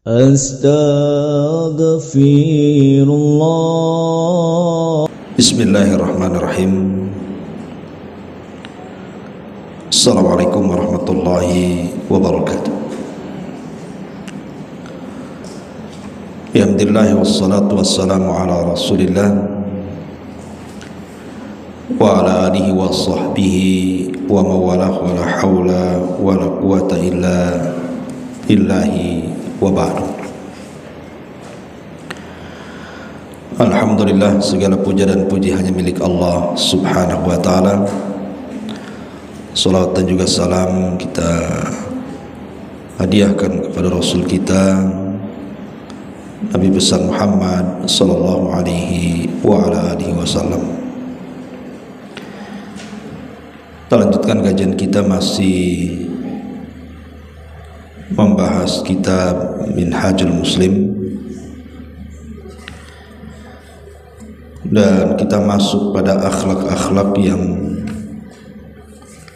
Astaghfirullah. Bismillahirrahmanirrahim. Assalamualaikum warahmatullahi wabarakatuh. Alhamdulillah wassalatu wassalamu ala Rasulillah wa ala alihi wa sahbihi wa mawalah wa la hawla wa la quwata illa billahi wa ba'du. Alhamdulillah, segala puja dan puji hanya milik Allah subhanahu wa ta'ala. Salawat dan juga salam kita hadiahkan kepada Rasul kita Nabi besar Muhammad sallallahu alaihi wa ala alihi wasallam. Kita lanjutkan kajian kita, masih membahas kitab Minhajul Muslim, dan kita masuk pada akhlak-akhlak yang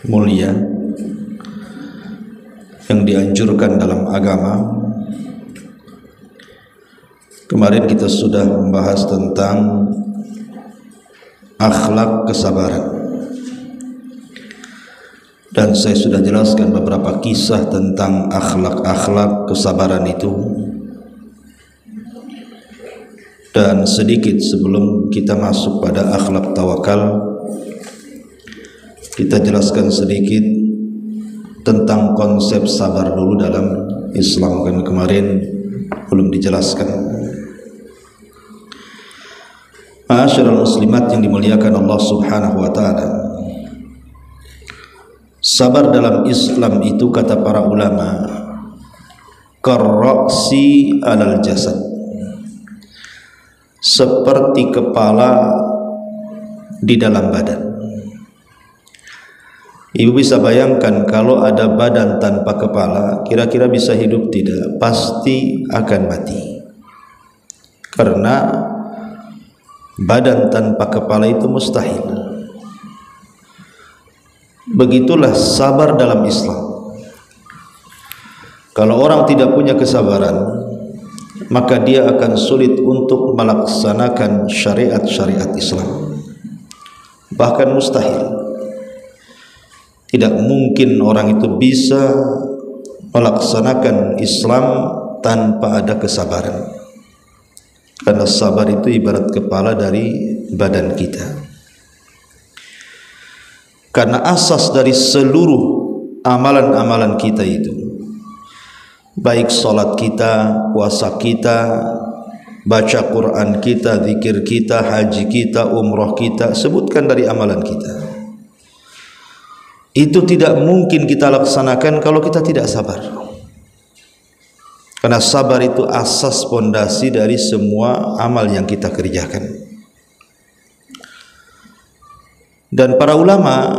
mulia yang dianjurkan dalam agama. Kemarin kita sudah membahas tentang akhlak kesabaran, dan saya sudah jelaskan beberapa kisah tentang akhlak-akhlak kesabaran itu. Dan sedikit sebelum kita masuk pada akhlak tawakal, kita jelaskan sedikit tentang konsep sabar dulu dalam Islam, kan kemarin belum dijelaskan. Ma'asyiral muslimat yang dimuliakan Allah subhanahu wa ta'ala, sabar dalam Islam itu, kata para ulama, karra'si alal jasad, seperti kepala di dalam badan. Ibu bisa bayangkan kalau ada badan tanpa kepala, kira-kira bisa hidup tidak? Pasti akan mati. Karena badan tanpa kepala itu mustahil. Begitulah sabar dalam Islam. Kalau orang tidak punya kesabaran, maka dia akan sulit untuk melaksanakan syariat-syariat Islam. Bahkan mustahil. Tidak mungkin orang itu bisa melaksanakan Islam tanpa ada kesabaran. Karena sabar itu ibarat kepala dari badan kita. Karena asas dari seluruh amalan-amalan kita itu, baik salat kita, puasa kita, baca Quran kita, zikir kita, haji kita, umrah kita, sebutkan dari amalan kita, itu tidak mungkin kita laksanakan kalau kita tidak sabar. Karena sabar itu asas pondasi dari semua amal yang kita kerjakan. Dan para ulama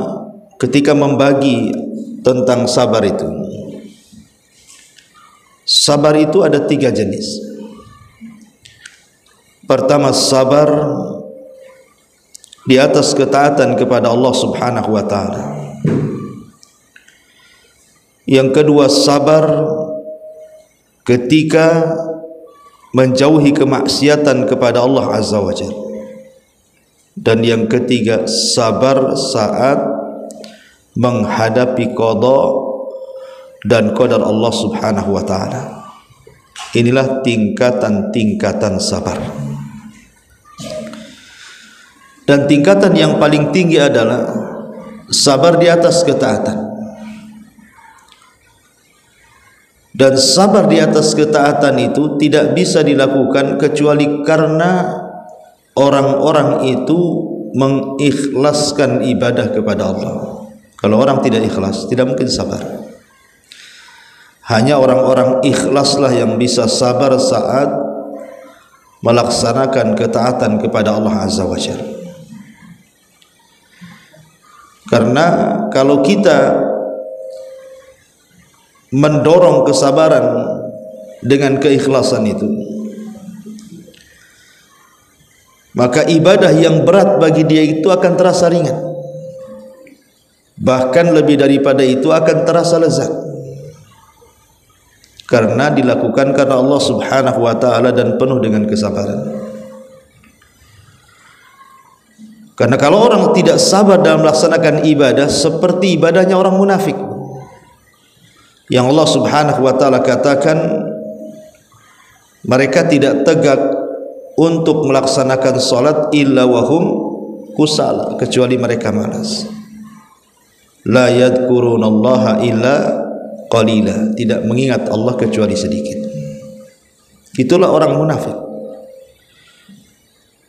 ketika membagi tentang sabar itu, sabar itu ada 3 jenis. Pertama, sabar di atas ketaatan kepada Allah subhanahu wa ta'ala. Yang kedua, sabar ketika menjauhi kemaksiatan kepada Allah azza wa jalla. Dan yang ketiga, sabar saat menghadapi qada dan qadar Allah subhanahu wa ta'ala. Inilah tingkatan-tingkatan sabar. Dan tingkatan yang paling tinggi adalah sabar di atas ketaatan. Dan sabar di atas ketaatan itu tidak bisa dilakukan kecuali karena orang-orang itu mengikhlaskan ibadah kepada Allah. Kalau orang tidak ikhlas, tidak mungkin sabar. Hanya orang-orang ikhlaslah yang bisa sabar saat melaksanakan ketaatan kepada Allah azza wa jalla. Karena kalau kita mendorong kesabaran dengan keikhlasan itu, maka ibadah yang berat bagi dia itu akan terasa ringan. Bahkan lebih daripada itu akan terasa lezat. karena dilakukan karena Allah Subhanahu wa taala dan penuh dengan kesabaran. Karena kalau orang tidak sabar dalam melaksanakan ibadah, seperti ibadahnya orang munafik yang Allah Subhanahu wa taala katakan mereka tidak tegak untuk melaksanakan salat illa wahum kusala, kecuali mereka malas. La yadhkurunallaha illa qalila, tidak mengingat Allah kecuali sedikit. Itulah orang munafik.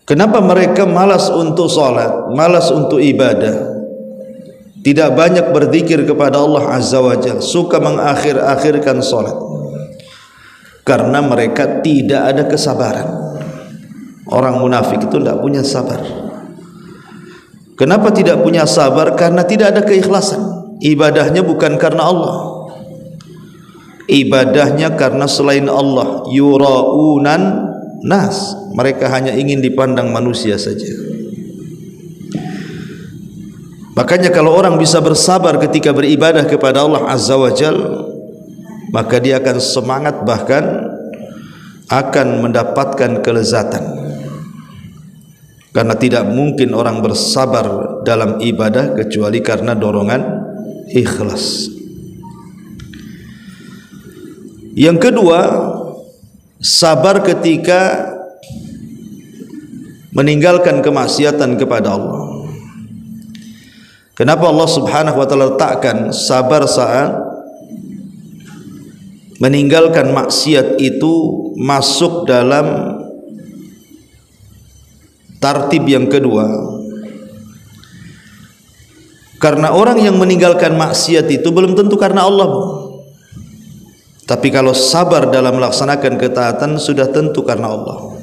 Kenapa mereka malas untuk salat, malas untuk ibadah, tidak banyak berzikir kepada Allah Azza wa Jalla, suka mengakhir-akhirkan salat? Karena mereka tidak ada kesabaran. Orang munafik itu tidak punya sabar. Kenapa tidak punya sabar? Karena tidak ada keikhlasan. Ibadahnya bukan karena Allah, ibadahnya karena selain Allah. Yura'unan nas, mereka hanya ingin dipandang manusia saja. Makanya kalau orang bisa bersabar ketika beribadah kepada Allah Azza wa Jalla, maka dia akan semangat, bahkan akan mendapatkan kelezatan. Karena tidak mungkin orang bersabar dalam ibadah kecuali karena dorongan ikhlas. Yang kedua, sabar ketika meninggalkan kemaksiatan kepada Allah. Kenapa Allah Subhanahu wa taala letakkan sabar saat meninggalkan maksiat itu masuk dalam tartib yang kedua? Karena orang yang meninggalkan maksiat itu belum tentu karena Allah, tapi kalau sabar dalam melaksanakan ketaatan sudah tentu karena Allah.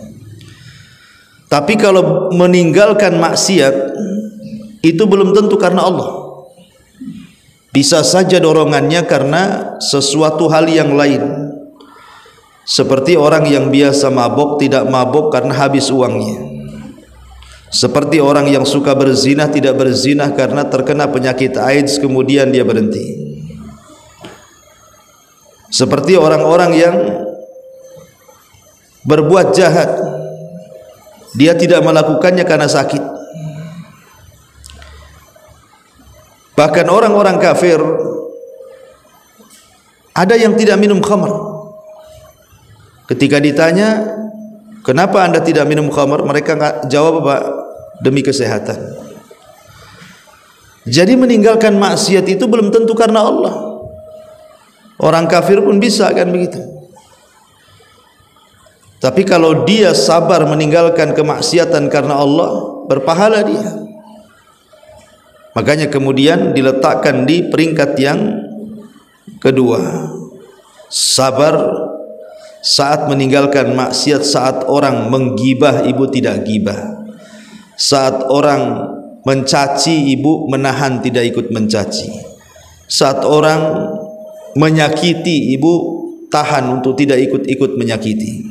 Tapi kalau meninggalkan maksiat itu belum tentu karena Allah. Bisa saja dorongannya karena sesuatu hal yang lain. Seperti orang yang biasa mabok tidak mabok karena habis uangnya. Seperti orang yang suka berzina tidak berzina karena terkena penyakit AIDS kemudian dia berhenti. Seperti orang-orang yang berbuat jahat, dia tidak melakukannya karena sakit. Bahkan orang-orang kafir ada yang tidak minum khamr. Ketika ditanya, kenapa anda tidak minum khamr? Mereka nggak jawab apa? Demi kesehatan. Jadi meninggalkan maksiat itu belum tentu karena Allah. Orang kafir pun bisa kan begitu. Tapi kalau dia sabar meninggalkan kemaksiatan karena Allah, berpahala dia. Makanya kemudian diletakkan di peringkat yang kedua. Sabar saat meninggalkan maksiat, saat orang menggibah ibu tidak gibah, saat orang mencaci ibu menahan tidak ikut mencaci, saat orang menyakiti ibu tahan untuk tidak ikut-ikut menyakiti,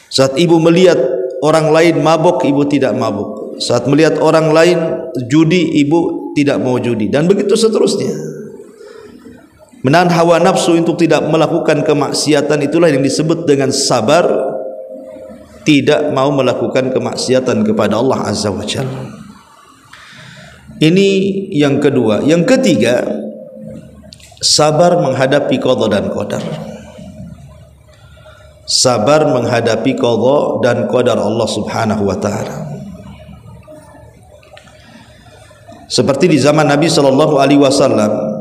saat ibu melihat orang lain mabok ibu tidak mabok, saat melihat orang lain judi ibu tidak mau judi, dan begitu seterusnya. Menahan hawa nafsu untuk tidak melakukan kemaksiatan, itulah yang disebut dengan sabar, tidak mau melakukan kemaksiatan kepada Allah Azza wa Jalla. Ini yang kedua. Yang ketiga, sabar menghadapi qada dan qadar. Sabar menghadapi qada dan qadar Allah Subhanahu wa taala. Seperti di zaman Nabi sallallahu alaihi wasallam,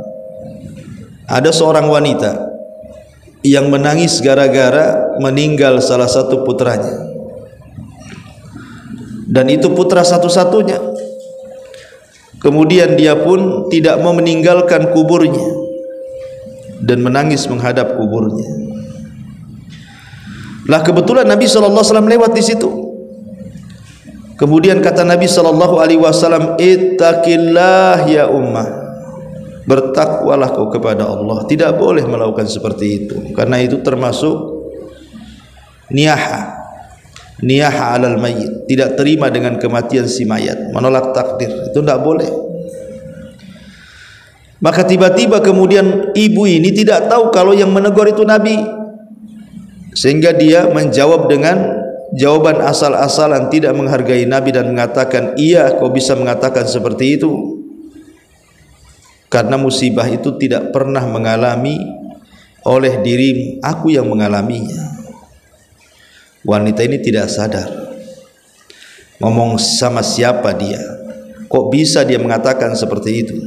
ada seorang wanita yang menangis gara-gara meninggal salah satu putranya, dan itu putra satu-satunya. Kemudian dia pun tidak mau meninggalkan kuburnya dan menangis menghadap kuburnya. Lah kebetulan Nabi SAW lewat di situ. Kemudian kata Nabi SAW, ittaqillah ya ummah, bertakwalah kau kepada Allah. Tidak boleh melakukan seperti itu, karena itu termasuk niyaha alal mayyit, tidak terima dengan kematian si mayat, menolak takdir, itu tidak boleh. Maka tiba-tiba kemudian ibu ini tidak tahu kalau yang menegur itu Nabi, sehingga dia menjawab dengan jawaban asal-asalan, tidak menghargai Nabi dan mengatakan, iya kau bisa mengatakan seperti itu karena musibah itu tidak pernah mengalami oleh dirimu, aku yang mengalaminya. Wanita ini tidak sadar ngomong sama siapa dia, kok bisa dia mengatakan seperti itu.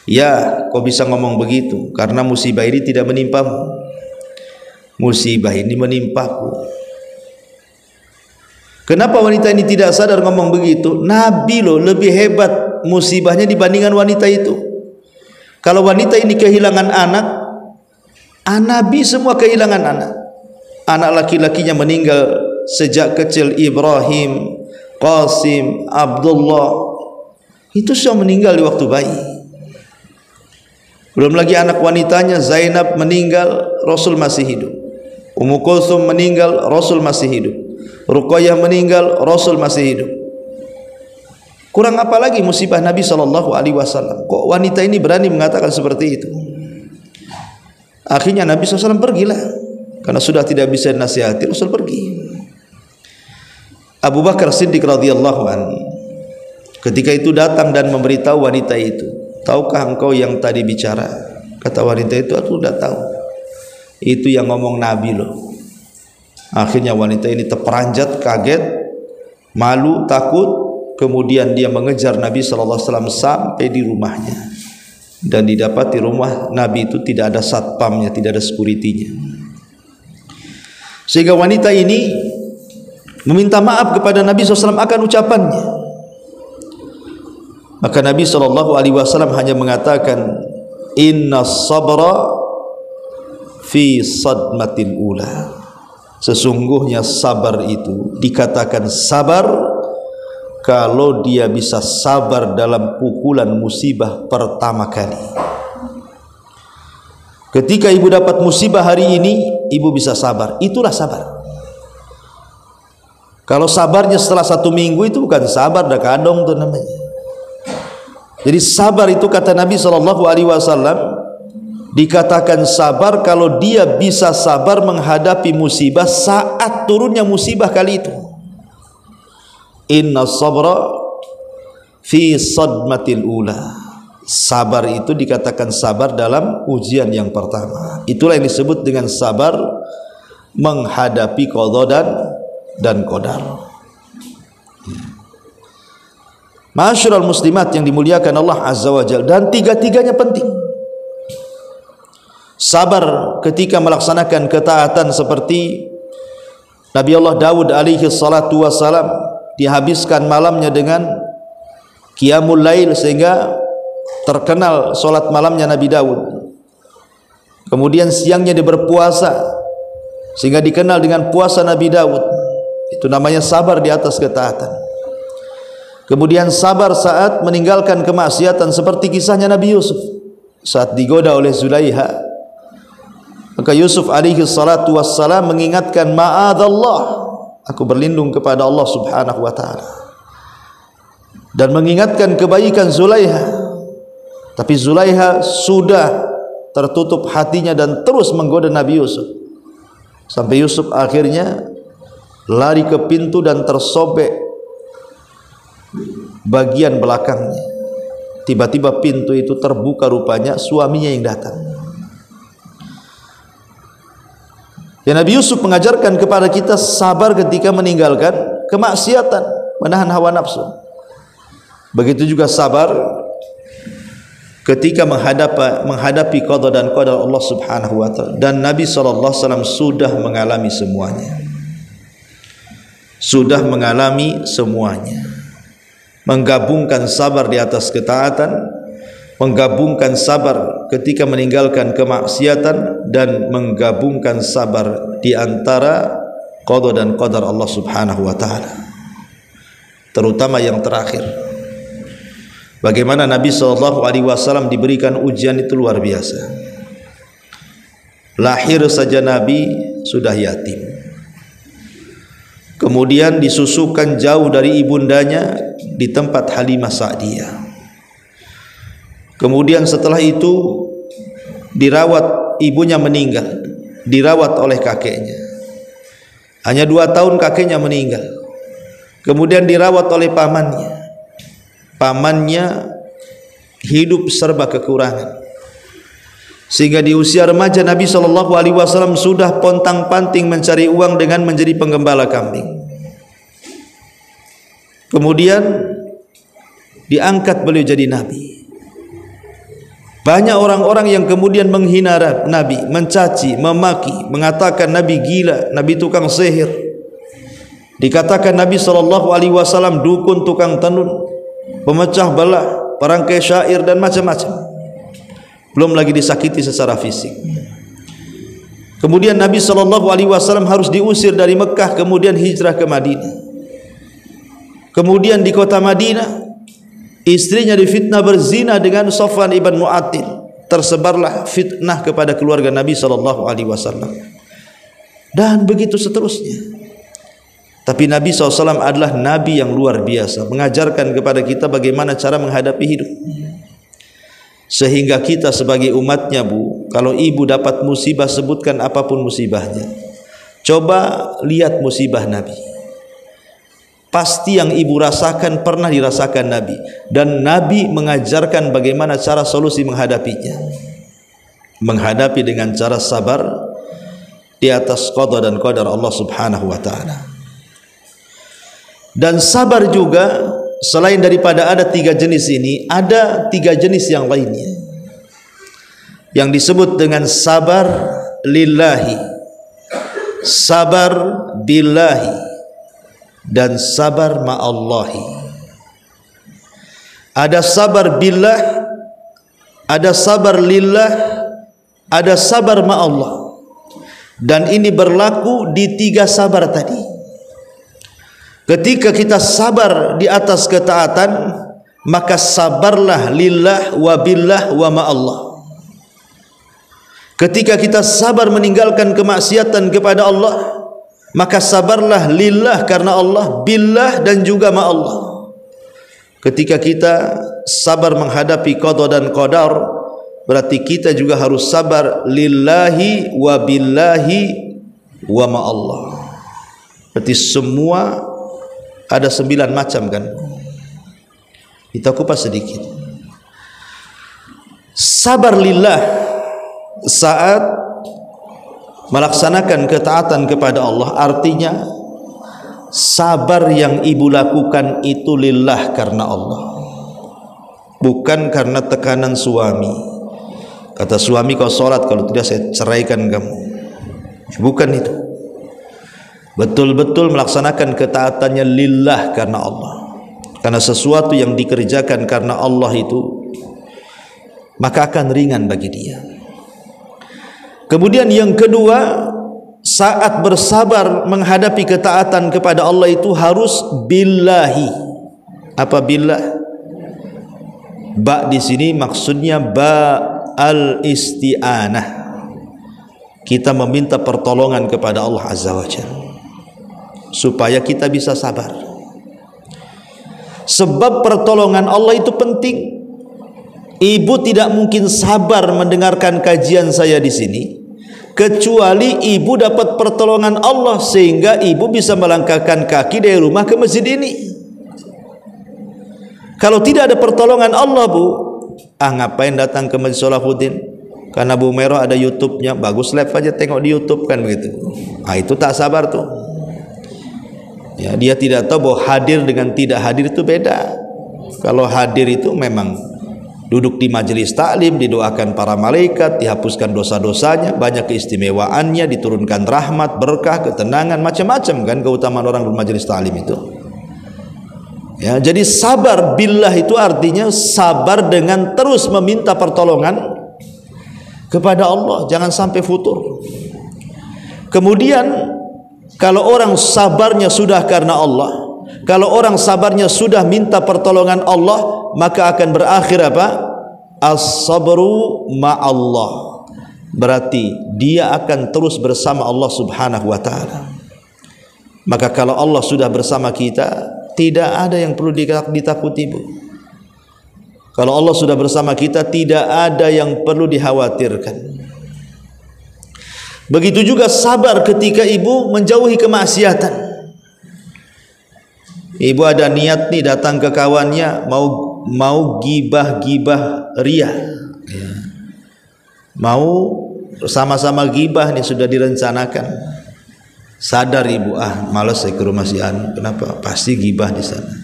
Ya, kau bisa ngomong begitu karena musibah ini tidak menimpamu, musibah ini menimpaku. Kenapa wanita ini tidak sadar ngomong begitu? Nabi loh lebih hebat musibahnya dibandingkan wanita itu. Kalau wanita ini kehilangan anak, Nabi semua kehilangan anak. Anak laki-lakinya meninggal sejak kecil, Ibrahim, Qasim, Abdullah, itu semua meninggal di waktu bayi. Belum lagi anak wanitanya Zainab meninggal, Rasul masih hidup. Ummu Kulsum meninggal, Rasul masih hidup. Ruqayyah meninggal, Rasul masih hidup. Kurang apa lagi musibah Nabi SAW? Kok wanita ini berani mengatakan seperti itu? Akhirnya Nabi SAW pergilah, karena sudah tidak bisa nasihati, Rasul pergi. Abu Bakar Siddiq radhiyallahu anhu ketika itu datang dan memberitahu wanita itu, tahukah engkau yang tadi bicara? Kata wanita itu, aku sudah tahu, itu yang ngomong Nabi loh. Akhirnya wanita ini terperanjat, kaget, malu, takut. Kemudian dia mengejar Nabi SAW sampai di rumahnya, dan didapati rumah Nabi itu tidak ada satpamnya, tidak ada securitynya. Sehingga wanita ini meminta maaf kepada Nabi SAW akan ucapannya. Maka Nabi SAW hanya mengatakan, inna sabra fi sadmatil ula. Sesungguhnya sabar itu dikatakan sabar kalau dia bisa sabar dalam pukulan musibah pertama kali. Ketika ibu dapat musibah hari ini, ibu bisa sabar, itulah sabar. Kalau sabarnya setelah 1 minggu, itu bukan sabar, dah kadong tuh namanya. Jadi sabar itu kata Nabi SAW, dikatakan sabar kalau dia bisa sabar menghadapi musibah saat turunnya musibah kali itu. Inna sabra fi sadmatil ula. Sabar itu dikatakan sabar dalam ujian yang pertama. Itulah yang disebut dengan sabar menghadapi qada dan qadar. Ma'asyiral muslimat yang dimuliakan Allah Azza wa Jalla, dan tiga-tiganya penting. Sabar ketika melaksanakan ketaatan seperti Nabi Allah Daud alaihi salatu wassalam, dihabiskan malamnya dengan qiyamul lail sehingga terkenal solat malamnya Nabi Daud. Kemudian siangnya dia berpuasa sehingga dikenal dengan puasa Nabi Daud. Itu namanya sabar di atas ketaatan. Kemudian sabar saat meninggalkan kemaksiatan seperti kisahnya Nabi Yusuf saat digoda oleh Zulaiha. Maka Yusuf alaihi salatu wassalam mengingatkan, ma'adallah, aku berlindung kepada Allah subhanahu wa ta'ala, dan mengingatkan kebaikan Zulaiha. Tapi Zulaiha sudah tertutup hatinya dan terus menggoda Nabi Yusuf, sampai Yusuf akhirnya lari ke pintu dan tersobek bagian belakangnya. Tiba-tiba pintu itu terbuka, rupanya suaminya yang datang. Ya, Nabi Yusuf mengajarkan kepada kita sabar ketika meninggalkan kemaksiatan, menahan hawa nafsu. Begitu juga sabar ketika menghadapi qada dan qadar Allah Subhanahu wa taala. Dan Nabi SAW sudah mengalami semuanya. Sudah mengalami semuanya. Menggabungkan sabar di atas ketaatan, menggabungkan sabar ketika meninggalkan kemaksiatan, dan menggabungkan sabar di antara qada dan qadar Allah Subhanahu wa taala. Terutama yang terakhir, bagaimana Nabi SAW diberikan ujian itu luar biasa. Lahir saja Nabi sudah yatim, kemudian disusukan jauh dari ibundanya di tempat Halimah Sa'diyah. Kemudian setelah itu dirawat, ibunya meninggal, dirawat oleh kakeknya. Hanya 2 tahun kakeknya meninggal. Kemudian dirawat oleh pamannya. Pamannya hidup serba kekurangan, sehingga di usia remaja Nabi SAW sudah pontang-panting mencari uang dengan menjadi penggembala kambing. Kemudian diangkat beliau jadi Nabi. Banyak orang-orang yang kemudian menghina Nabi, mencaci, memaki, mengatakan Nabi gila, Nabi tukang sihir. Dikatakan Nabi SAW dukun, tukang tenun, pemecah belah, perangkai syair dan macam-macam. Belum lagi disakiti secara fisik. Kemudian Nabi SAW harus diusir dari Mekah, kemudian hijrah ke Madinah. Kemudian di kota Madinah, istrinya difitnah berzina dengan Safwan ibn Mu'attil. Tersebarlah fitnah kepada keluarga Nabi SAW. Dan begitu seterusnya. Tapi Nabi SAW adalah Nabi yang luar biasa, mengajarkan kepada kita bagaimana cara menghadapi hidup. Sehingga kita sebagai umatnya, Bu, kalau ibu dapat musibah, sebutkan apapun musibahnya. Coba lihat musibah Nabi. Pasti yang ibu rasakan pernah dirasakan Nabi, dan Nabi mengajarkan bagaimana cara solusi menghadapinya. Menghadapi dengan cara sabar di atas qada dan qadar Allah Subhanahu wa taala. Dan sabar juga selain daripada ada 3 jenis ini, ada 3 jenis yang lainnya yang disebut dengan sabar lillahi, sabar billahi, dan sabar ma'allahi. Ada sabar billah, ada sabar lillah, ada sabar ma'allah. Dan ini berlaku di 3 sabar tadi. Ketika kita sabar di atas ketaatan, maka sabarlah lillah wa billah wa ma'allah. Ketika kita sabar meninggalkan kemaksiatan kepada Allah, maka sabarlah lillah karena Allah, billah dan juga ma'allah. Ketika kita sabar menghadapi qada dan qadar, berarti kita juga harus sabar lillahi wa billahi wa ma'allah. Berarti semua ada 9 macam kan. Kita kupas sedikit. Sabar lillah saat melaksanakan ketaatan kepada Allah, artinya sabar yang ibu lakukan itu lillah karena Allah, bukan karena tekanan suami. Kata suami, kau sholat, kalau tidak saya ceraikan kamu. Bukan itu. Betul-betul melaksanakan ketaatannya lillah karena Allah. Karena sesuatu yang dikerjakan karena Allah itu, maka akan ringan bagi dia. Kemudian yang kedua, saat bersabar menghadapi ketaatan kepada Allah itu harus billahi. Apa billah? Ba di sini maksudnya ba al-isti'anah. Kita meminta pertolongan kepada Allah Azza wa Jalla supaya kita bisa sabar. Sebab pertolongan Allah itu penting. Ibu tidak mungkin sabar mendengarkan kajian saya di sini kecuali ibu dapat pertolongan Allah, sehingga ibu bisa melangkahkan kaki dari rumah ke masjid ini. Kalau tidak ada pertolongan Allah, Bu, ngapain datang ke Masjid Sholahuddin? Karena Bu Mero ada YouTube-nya, bagus, live aja tengok di YouTube kan begitu. Itu tak sabar tuh. Ya, dia tidak tahu bahwa hadir dengan tidak hadir itu beda. Kalau hadir itu memang duduk di majelis taklim, didoakan para malaikat, dihapuskan dosa-dosanya, banyak keistimewaannya, diturunkan rahmat, berkah, ketenangan, macam-macam kan keutamaan orang bermajelis taklim itu. Ya, jadi sabar billah itu artinya sabar dengan terus meminta pertolongan kepada Allah, jangan sampai futur. Kemudian kalau orang sabarnya sudah karena Allah, kalau orang sabarnya sudah minta pertolongan Allah, maka akan berakhir apa? As-sabru ma'allah. Berarti dia akan terus bersama Allah Subhanahu wa ta'ala. Maka kalau Allah sudah bersama kita, tidak ada yang perlu ditakuti, Bu. Kalau Allah sudah bersama kita, tidak ada yang perlu dikhawatirkan. Begitu juga sabar ketika ibu menjauhi kemaksiatan. Ibu ada niat nih datang ke kawannya, mau gibah ria, ya. Mau sama-sama gibah nih, sudah direncanakan. Sadar ibu, malas saya ke rumah si Anu. Kenapa? Pasti gibah di sana.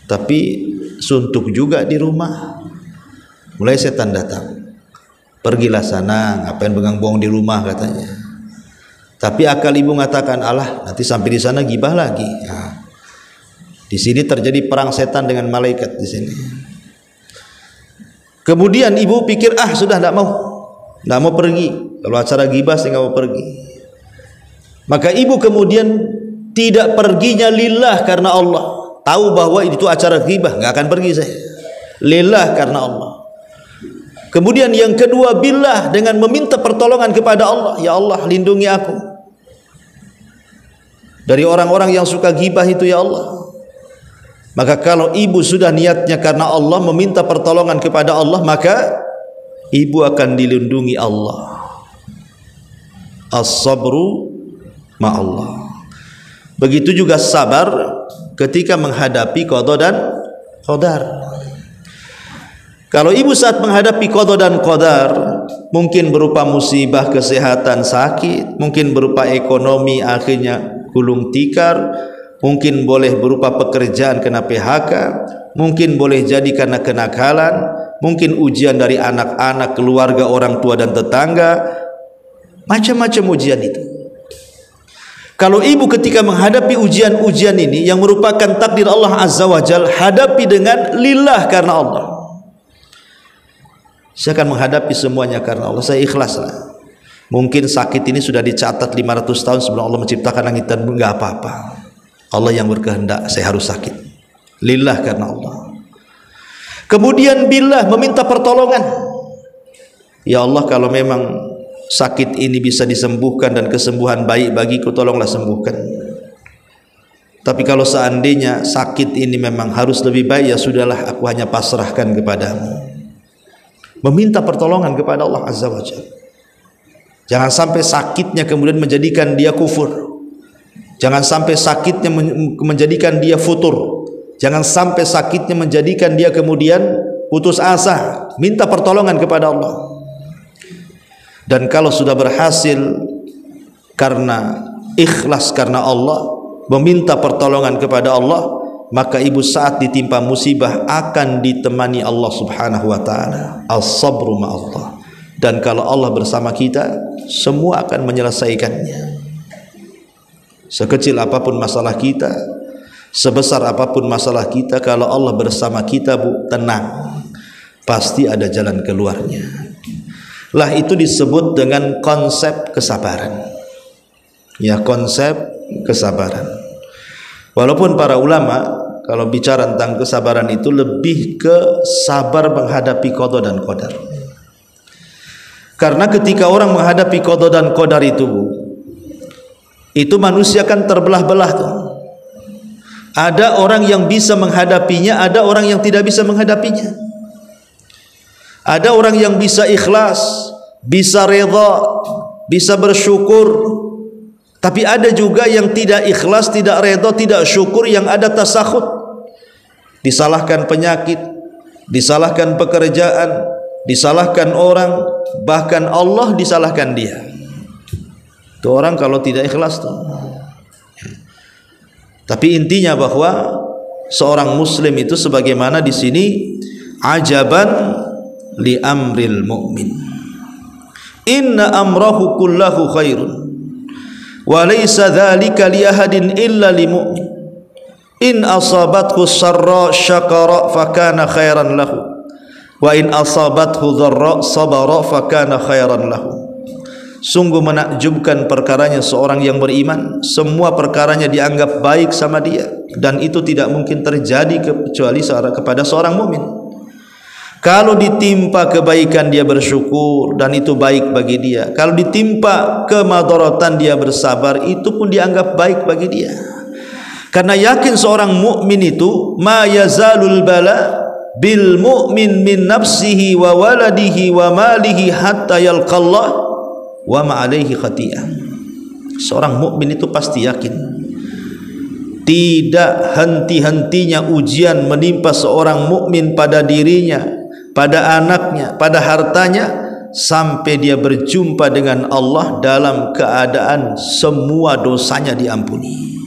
Tapi suntuk juga di rumah. Mulai setan datang. Pergilah sana, ngapain bengang bohong di rumah katanya. Tapi akal ibu mengatakan, alah nanti sampai di sana gibah lagi. Nah, di sini terjadi perang setan dengan malaikat di sini. Kemudian ibu pikir, sudah tidak mau pergi. Kalau acara gibah saya nggak mau pergi. Maka ibu kemudian tidak perginya lillah karena Allah. Tahu bahwa itu acara gibah, nggak akan pergi saya. Lillah karena Allah. Kemudian yang kedua, billah, dengan meminta pertolongan kepada Allah. Ya Allah, lindungi aku dari orang-orang yang suka gibah itu ya Allah. Maka kalau ibu sudah niatnya karena Allah, meminta pertolongan kepada Allah, maka ibu akan dilindungi Allah. As-sabru ma'allah. Begitu juga sabar ketika menghadapi qada dan qadar. Kalau ibu saat menghadapi qada dan qadar, mungkin berupa musibah kesehatan sakit, mungkin berupa ekonomi akhirnya gulung tikar, mungkin boleh berupa pekerjaan kena PHK, mungkin boleh jadi karena kenakalan, mungkin ujian dari anak-anak, keluarga, orang tua dan tetangga, macam-macam ujian itu. Kalau ibu ketika menghadapi ujian-ujian ini yang merupakan takdir Allah Azza wa Jalla, hadapi dengan lillah karena Allah. Saya akan menghadapi semuanya karena Allah, saya ikhlaslah. Mungkin sakit ini sudah dicatat 500 tahun sebelum Allah menciptakan langit dan bumi, enggak apa-apa. Allah yang berkehendak saya harus sakit. Lillah karena Allah. Kemudian billah, meminta pertolongan. Ya Allah, kalau memang sakit ini bisa disembuhkan dan kesembuhan baik bagiku, tolonglah sembuhkan. Tapi kalau seandainya sakit ini memang harus lebih baik, ya sudahlah, aku hanya pasrahkan kepadamu. Meminta pertolongan kepada Allah Azza wa Jalla. Jangan sampai sakitnya kemudian menjadikan dia kufur. Jangan sampai sakitnya menjadikan dia futur. Jangan sampai sakitnya menjadikan dia kemudian putus asa. Minta pertolongan kepada Allah. Dan kalau sudah berhasil karena ikhlas karena Allah, meminta pertolongan kepada Allah, maka ibu saat ditimpa musibah akan ditemani Allah Subhanahu wa taala. As-sabru ma'allah. Dan kalau Allah bersama kita, semua akan menyelesaikannya. Sekecil apapun masalah kita, sebesar apapun masalah kita, kalau Allah bersama kita, Bu, tenang. Pasti ada jalan keluarnya. Lah itu disebut dengan konsep kesabaran. Ya, konsep kesabaran. Walaupun para ulama kalau bicara tentang kesabaran itu lebih ke sabar menghadapi qada dan qadar. Karena ketika orang menghadapi qada dan qadar itu manusia kan terbelah-belah tuh. Ada orang yang bisa menghadapinya, ada orang yang tidak bisa menghadapinya. Ada orang yang bisa ikhlas, bisa redha, bisa bersyukur. Tapi ada juga yang tidak ikhlas, tidak redha, tidak syukur, yang ada tasakhut. Disalahkan penyakit, disalahkan pekerjaan, disalahkan orang, bahkan Allah disalahkan dia. Itu orang kalau tidak ikhlas tuh. Tapi intinya bahwa seorang muslim itu sebagaimana di sini, ajaban li amril mu'min. Inna amrahu kullahu khairun. Wa laysa dzalika li ahadin illa lil mu'min. In asabathu sarra syakara fakana khairan lahu. Wa in asabathu dharra sabara fakana khairan lahu. Sungguh menakjubkan perkaranya seorang yang beriman, semua perkaranya dianggap baik sama dia, dan itu tidak mungkin terjadi kecuali kepada seorang mukmin. Kalau ditimpa kebaikan dia bersyukur dan itu baik bagi dia. Kalau ditimpa kemadaratan dia bersabar, itu pun dianggap baik bagi dia. Karena yakin seorang mukmin itu ma yazalul bala bil mu'min min nafsihi wa waladihi wa malihi hatta yalqallah wa ma alaihi khati'ah. Seorang mukmin itu pasti yakin tidak henti-hentinya ujian menimpa seorang mukmin pada dirinya, pada anaknya, pada hartanya, sampai dia berjumpa dengan Allah dalam keadaan semua dosanya diampuni.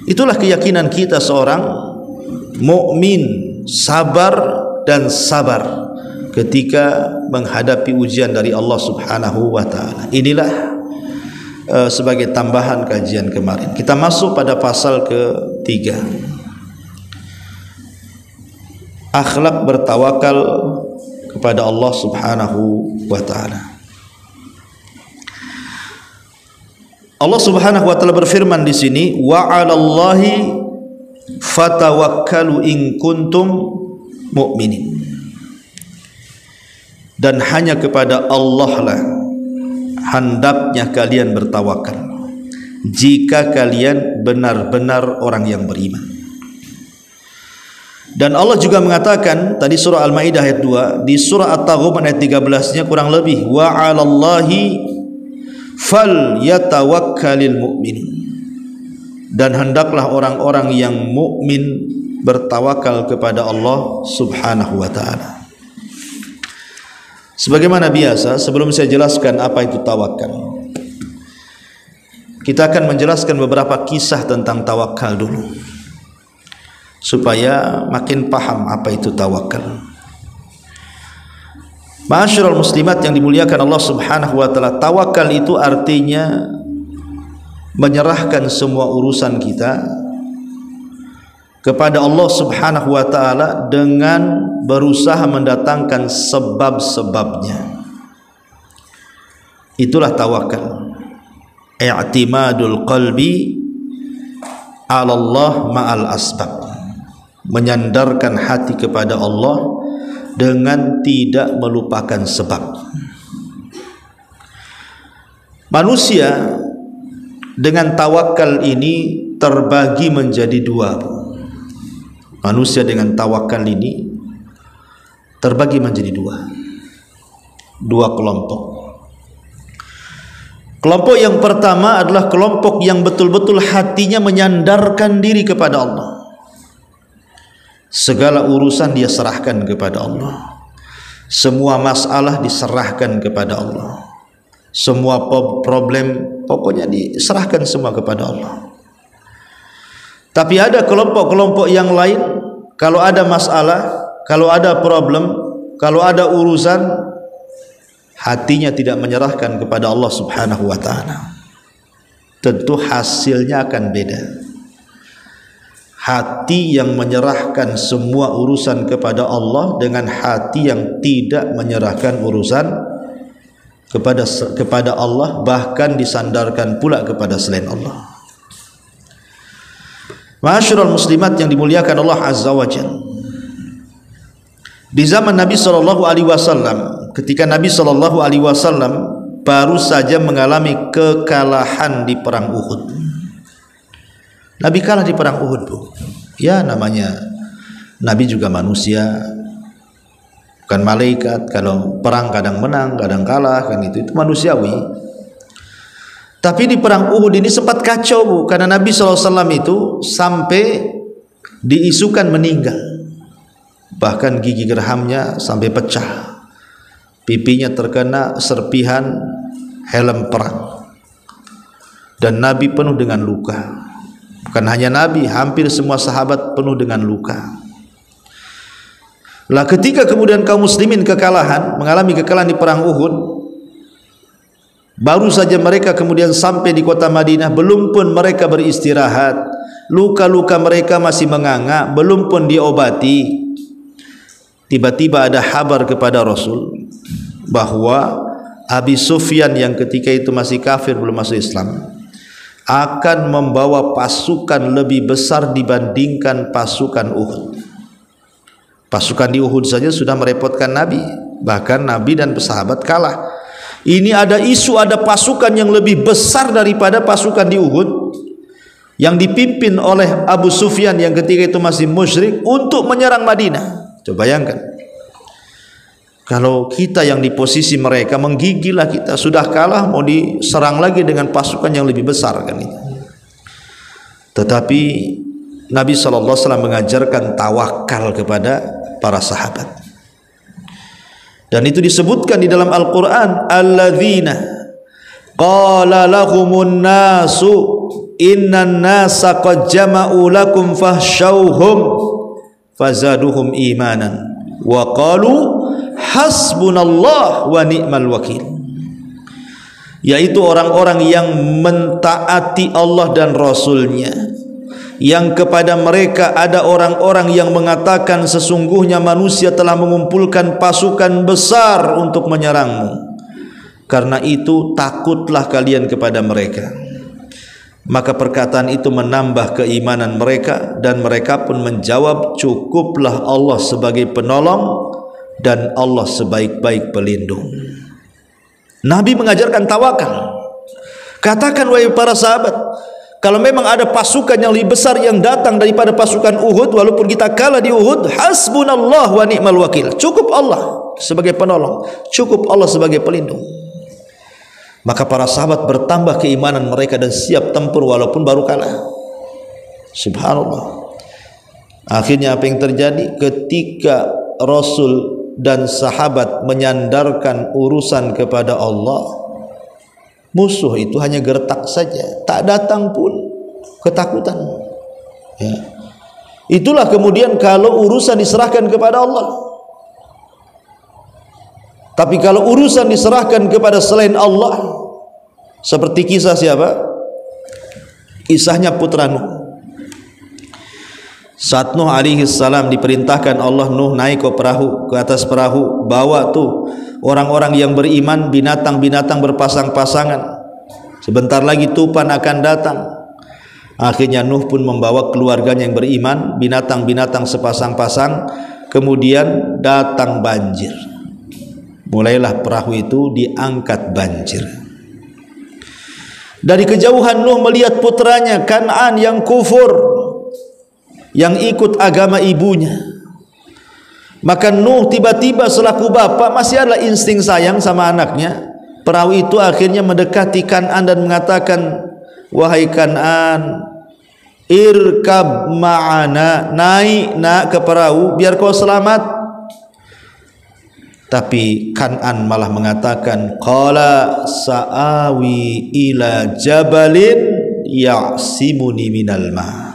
Itulah keyakinan kita seorang mukmin, sabar dan sabar ketika menghadapi ujian dari Allah Subhanahu wa taala. Inilah sebagai tambahan kajian kemarin. Kita masuk pada pasal ke-3. Akhlak bertawakal kepada Allah Subhanahu wa taala. Allah Subhanahu wa taala berfirman di sini, wa 'alallahi fatawakkalu in kuntum mu'minin. Dan hanya kepada Allah lah hendaknya kalian bertawakal jika kalian benar-benar orang yang beriman. Dan Allah juga mengatakan tadi surah Al-Maidah ayat 2, di surah At-Taghabun ayat 13-nya kurang lebih, wa 'alallahi falyatawakkalul mu'minun. Dan hendaklah orang-orang yang mukmin bertawakal kepada Allah Subhanahu wa taala. Sebagaimana biasa, sebelum saya jelaskan apa itu tawakal, kita akan menjelaskan beberapa kisah tentang tawakal dulu, supaya makin paham apa itu tawakal. Ma'asyiral muslimat yang dimuliakan Allah Subhanahu wa taala, tawakal itu artinya menyerahkan semua urusan kita kepada Allah Subhanahu wa taala dengan berusaha mendatangkan sebab-sebabnya. Itulah tawakal. I'timadul qalbi 'ala Allah ma'al asbab. Menyandarkan hati kepada Allah dengan tidak melupakan sebab. Manusia dengan tawakal ini terbagi menjadi dua. Manusia dengan tawakal ini terbagi menjadi dua kelompok. Kelompok yang pertama adalah kelompok yang betul-betul hatinya menyandarkan diri kepada Allah. Segala urusan dia serahkan kepada Allah. Semua masalah diserahkan kepada Allah. Semua problem pokoknya diserahkan semua kepada Allah. Tapi ada kelompok-kelompok yang lain, kalau ada masalah, kalau ada problem, kalau ada urusan, hatinya tidak menyerahkan kepada Allah Subhanahu wa taala. Tentu hasilnya akan beda. Hati yang menyerahkan semua urusan kepada Allah dengan hati yang tidak menyerahkan urusan kepada Allah, bahkan disandarkan pula kepada selain Allah. Ma'asyiral muslimat yang dimuliakan Allah Azza wa Jalla, di zaman Nabi sallallahu alaihi wasallam, ketika Nabi sallallahu alaihi wasallam baru saja mengalami kekalahan di perang Uhud. Nabi kalah di perang Uhud, Bu. Ya, namanya Nabi juga manusia, bukan malaikat. Kalau perang kadang menang, kadang kalah, kan itu manusiawi. Tapi di perang Uhud ini sempat kacau, Bu, karena Nabi SAW itu sampai diisukan meninggal. Bahkan gigi gerhamnya sampai pecah, pipinya terkena serpihan helm perang, dan Nabi penuh dengan luka. Bukan hanya Nabi, hampir semua sahabat penuh dengan luka. Lah ketika kemudian kaum muslimin mengalami kekalahan di perang Uhud, baru saja mereka kemudian sampai di kota Madinah, belum pun mereka beristirahat, luka-luka mereka masih menganga, belum pun diobati. Tiba-tiba ada kabar kepada Rasul bahwa Abi Sufyan yang ketika itu masih kafir, belum masuk Islam, akan membawa pasukan lebih besar dibandingkan pasukan Uhud. Pasukan di Uhud saja sudah merepotkan Nabi, bahkan Nabi dan sahabat kalah. Ini ada isu ada pasukan yang lebih besar daripada pasukan di Uhud. yang dipimpin oleh Abu Sufyan yang ketika itu masih musyrik untuk menyerang Madinah. Coba bayangkan, kalau kita yang di posisi mereka, menggigillah kita. Sudah kalah mau diserang lagi dengan pasukan yang lebih besar kan itu. Tetapi Nabi SAW mengajarkan tawakal kepada para sahabat. Dan itu disebutkan di dalam Al-Quran, alladzina qala lahumun nasu innan nasa qad jama'u lakum fahsyauhum fazaduhum imanan wa qalu hasbunallah wa ni'mal wakil. Yaitu orang-orang yang mentaati Allah dan Rasulnya, yang kepada mereka ada orang-orang yang mengatakan sesungguhnya manusia telah mengumpulkan pasukan besar untuk menyerangmu, karena itu takutlah kalian kepada mereka. Maka perkataan itu menambah keimanan mereka, dan mereka pun menjawab, cukuplah Allah sebagai penolong dan Allah sebaik-baik pelindung. Nabi mengajarkan tawakal. Katakan wahai para sahabat, kalau memang ada pasukan yang lebih besar yang datang daripada pasukan Uhud, walaupun kita kalah di Uhud, hasbunallah wa ni'mal wakil, cukup Allah sebagai penolong, cukup Allah sebagai pelindung. Maka para sahabat bertambah keimanan mereka dan siap tempur walaupun baru kalah. Subhanallah. Akhirnya apa yang terjadi? Ketika Rasul dan sahabat menyandarkan urusan kepada Allah, musuh itu hanya gertak saja, tak datang pun ketakutan. Ya. Itulah kemudian kalau urusan diserahkan kepada Allah. Tapi kalau urusan diserahkan kepada selain Allah, seperti kisah siapa? Kisahnya putra Nuh. Saat Nuh alaihi salam diperintahkan Allah, Nuh naik ke perahu, ke atas perahu, bawa tuh orang-orang yang beriman, binatang-binatang berpasang-pasangan. Sebentar lagi tupan akan datang. Akhirnya Nuh pun membawa keluarganya yang beriman, binatang-binatang sepasang-pasang. Kemudian datang banjir. Mulailah perahu itu diangkat banjir. Dari kejauhan Nuh melihat putranya Kan'an yang kufur, yang ikut agama ibunya. Maka Nuh tiba-tiba selaku bapak masih ada insting sayang sama anaknya. Perahu itu akhirnya mendekati Kan'an dan mengatakan, wahai Kan'an, irkab ma'ana, naik nak ke perahu biar kau selamat. Tapi Kan'an malah mengatakan, qala sa'awi ila jabalin ya'simuni minal ma.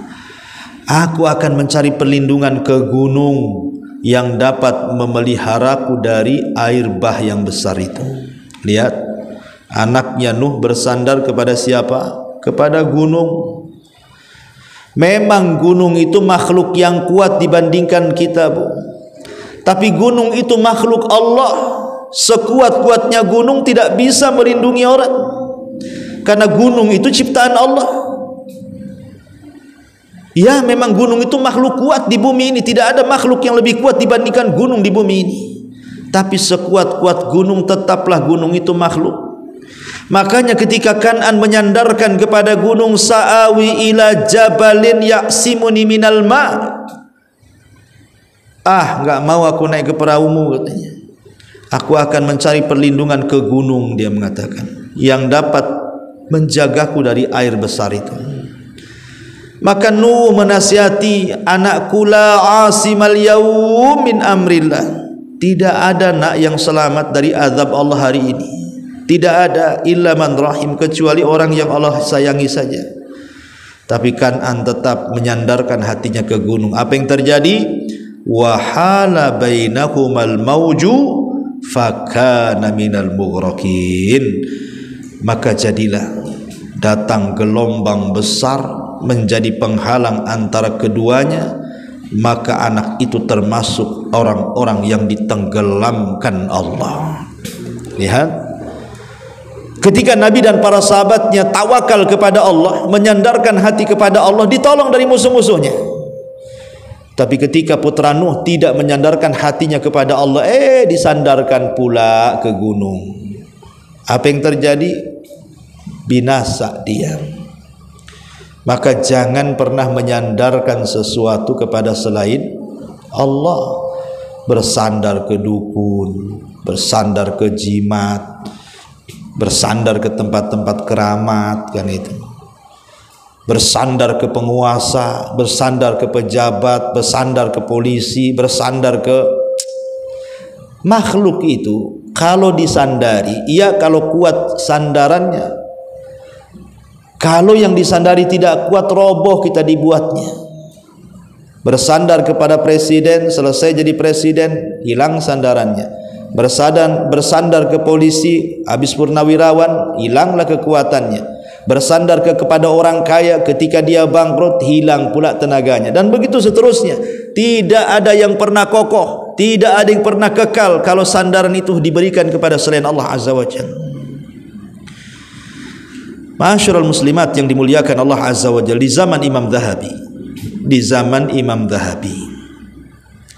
Aku akan mencari perlindungan ke gunung yang dapat memeliharaku dari air bah yang besar itu. Lihat, anaknya Nuh bersandar kepada siapa? Kepada gunung. Memang gunung itu makhluk yang kuat dibandingkan kita, Bu. Tapi gunung itu makhluk Allah. Sekuat-kuatnya gunung tidak bisa melindungi orang, karena gunung itu ciptaan Allah. Ya, memang gunung itu makhluk kuat di bumi ini. Tidak ada makhluk yang lebih kuat dibandingkan gunung di bumi ini. Tapi sekuat-kuat gunung, tetaplah gunung itu makhluk. Makanya ketika Kan'an menyandarkan kepada gunung, sa'awi ila jabalin ya'simuni minal ma', enggak mau aku naik ke perahumu, katanya. Aku akan mencari perlindungan ke gunung, dia mengatakan, yang dapat menjagaku dari air besar itu. Maka Nuh menasihati, anakku, la asimal yaum min amrillah. Tidak ada nak yang selamat dari azab Allah hari ini. Tidak ada, illa man rahim, kecuali orang yang Allah sayangi saja. Tapi Kan'an tetap menyandarkan hatinya ke gunung. Apa yang terjadi? Wahala bainahumal mauju fakana minal mughraqin. Maka jadilah datang gelombang besar menjadi penghalang antara keduanya, maka anak itu termasuk orang-orang yang ditenggelamkan Allah. Lihat, ketika Nabi dan para sahabatnya tawakal kepada Allah, menyandarkan hati kepada Allah, ditolong dari musuh-musuhnya. Tapi ketika putra Nuh tidak menyandarkan hatinya kepada Allah, disandarkan pula ke gunung. Apa yang terjadi? Binasa dia. Maka jangan pernah menyandarkan sesuatu kepada selain Allah. Bersandar ke dukun, bersandar ke jimat, bersandar ke tempat-tempat keramat, kan itu. Bersandar ke penguasa, bersandar ke pejabat, bersandar ke polisi, bersandar ke makhluk itu. Kalau disandari, iya kalau kuat sandarannya. Kalau yang disandari tidak kuat, roboh kita dibuatnya. Bersandar kepada presiden, selesai jadi presiden, hilang sandarannya. Bersandar ke polisi, habis purnawirawan, hilanglah kekuatannya. Bersandar kepada orang kaya, ketika dia bangkrut, hilang pula tenaganya. Dan begitu seterusnya. Tidak ada yang pernah kokoh, tidak ada yang pernah kekal kalau sandaran itu diberikan kepada selain Allah Azza wa Jalla. Ma'asyiral muslimat yang dimuliakan Allah Azza wa Jalla, di zaman Imam Dhahabi,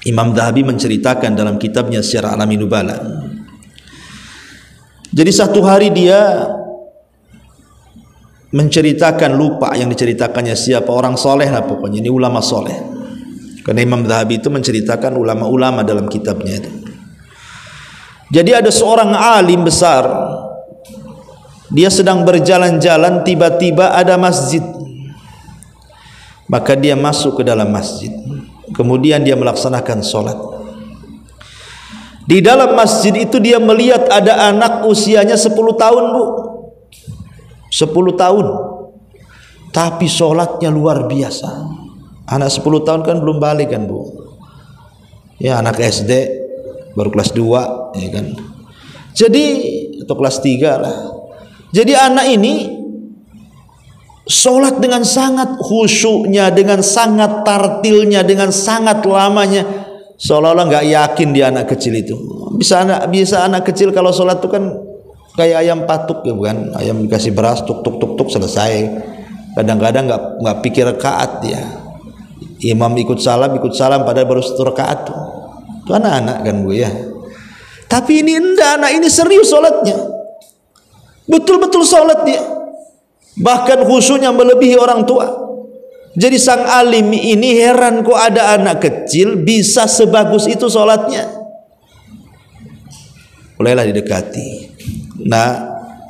Imam Dhahabi menceritakan dalam kitabnya Syiar A'lamin Nubala. Jadi satu hari dia menceritakan, lupa yang diceritakannya siapa, orang soleh lah pokoknya, ini ulama soleh. Karena Imam Dhahabi itu menceritakan ulama-ulama dalam kitabnya itu. Jadi ada seorang alim besar, dia sedang berjalan-jalan, tiba-tiba ada masjid. Maka dia masuk ke dalam masjid, kemudian dia melaksanakan sholat. Di dalam masjid itu dia melihat ada anak usianya 10 tahun, Bu. 10 tahun, tapi sholatnya luar biasa. Anak 10 tahun kan belum balik kan, Bu. Ya, anak SD baru kelas 2, ya kan. Jadi atau kelas 3 lah. Jadi anak ini sholat dengan sangat khusyuknya, dengan sangat tartilnya, dengan sangat lamanya, seolah-olah nggak yakin dia anak kecil itu. Bisa anak kecil kalau sholat itu kan kayak ayam patuk, ya bukan? Ayam dikasih beras, tuk tuk tuk tuk, selesai. Kadang-kadang nggak pikir rakaat dia. Imam ikut salam padahal baru 1 rakaat. Itu anak-anak kan, Bu, ya. Tapi ini enggak, anak ini serius sholatnya, betul-betul sholat dia. Bahkan khusyuknya melebihi orang tua. Jadi sang alim ini heran, kok ada anak kecil bisa sebagus itu sholatnya. Mulailah didekati. Nah,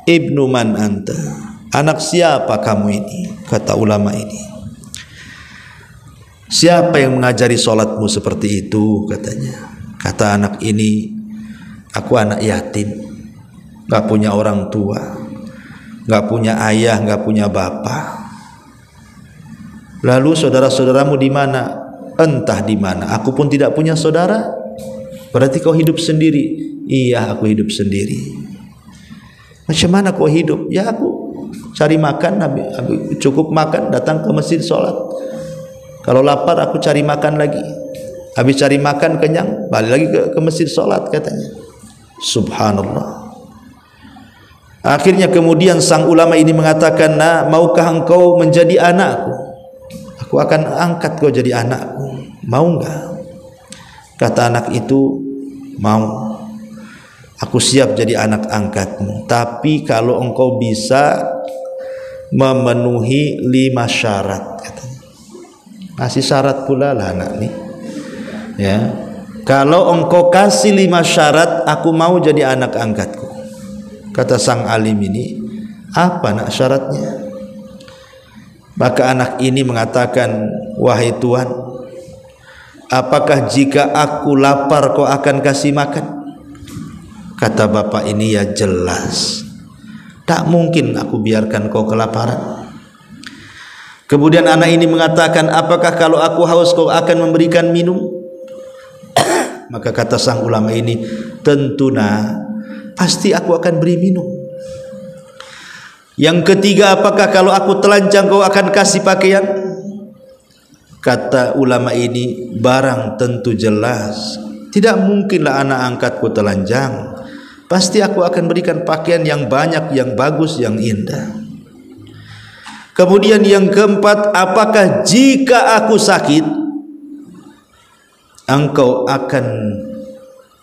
ibnu man anta, anak siapa kamu ini? Kata ulama ini. Siapa yang mengajari sholatmu seperti itu? Katanya. Kata anak ini, aku anak yatim, gak punya orang tua, gak punya ayah, gak punya bapak. Lalu saudara-saudaramu di mana? Entah di mana. Aku pun tidak punya saudara. Berarti kau hidup sendiri? Iya, aku hidup sendiri. Macam mana kau hidup? Ya, aku cari makan, cukup makan, datang ke masjid sholat. Kalau lapar aku cari makan lagi. Habis cari makan kenyang, balik lagi ke masjid sholat, katanya. Subhanallah. Akhirnya kemudian sang ulama ini mengatakan, nah, maukah engkau menjadi anakku? Aku akan angkat kau jadi anakku. Mau enggak? Kata anak itu, mau. Aku siap jadi anak angkatmu. Tapi kalau engkau bisa memenuhi 5 syarat, katanya. Masih syarat pula lah anak nih. Ya. Kalau engkau kasih 5 syarat, aku mau jadi anak angkatku. Kata sang alim ini, apa nak syaratnya? Maka anak ini mengatakan, wahai Tuhan, apakah jika aku lapar kau akan kasih makan? Kata bapak ini, ya jelas, tak mungkin aku biarkan kau kelaparan. Kemudian anak ini mengatakan, apakah kalau aku haus kau akan memberikan minum? Maka kata sang ulama ini, tentu nah, pasti aku akan beri minum. Yang ketiga, apakah kalau aku telanjang kau akan kasih pakaian? Kata ulama ini, barang tentu jelas, tidak mungkinlah anak angkatku telanjang. Pasti aku akan berikan pakaian yang banyak, yang bagus, yang indah. Kemudian yang keempat, apakah jika aku sakit, engkau akan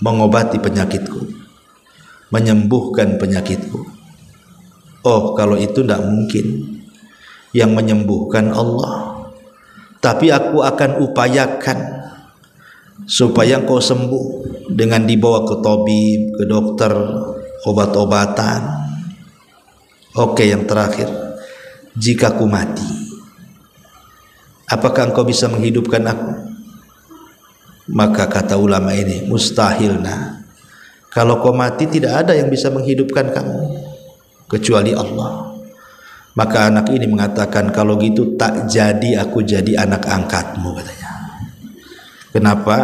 mengobati penyakitku, menyembuhkan penyakitku? Oh, kalau itu tidak mungkin. yang menyembuhkan Allah, tapi aku akan upayakan supaya engkau sembuh dengan dibawa ke tabib, ke dokter, obat-obatan. Oke, yang terakhir, jika aku mati, apakah engkau bisa menghidupkan aku? Maka kata ulama ini, mustahil. Nah, kalau kau mati tidak ada yang bisa menghidupkan kamu kecuali Allah. Maka anak ini mengatakan, kalau gitu tak jadi aku jadi anak angkatmu, katanya. Kenapa?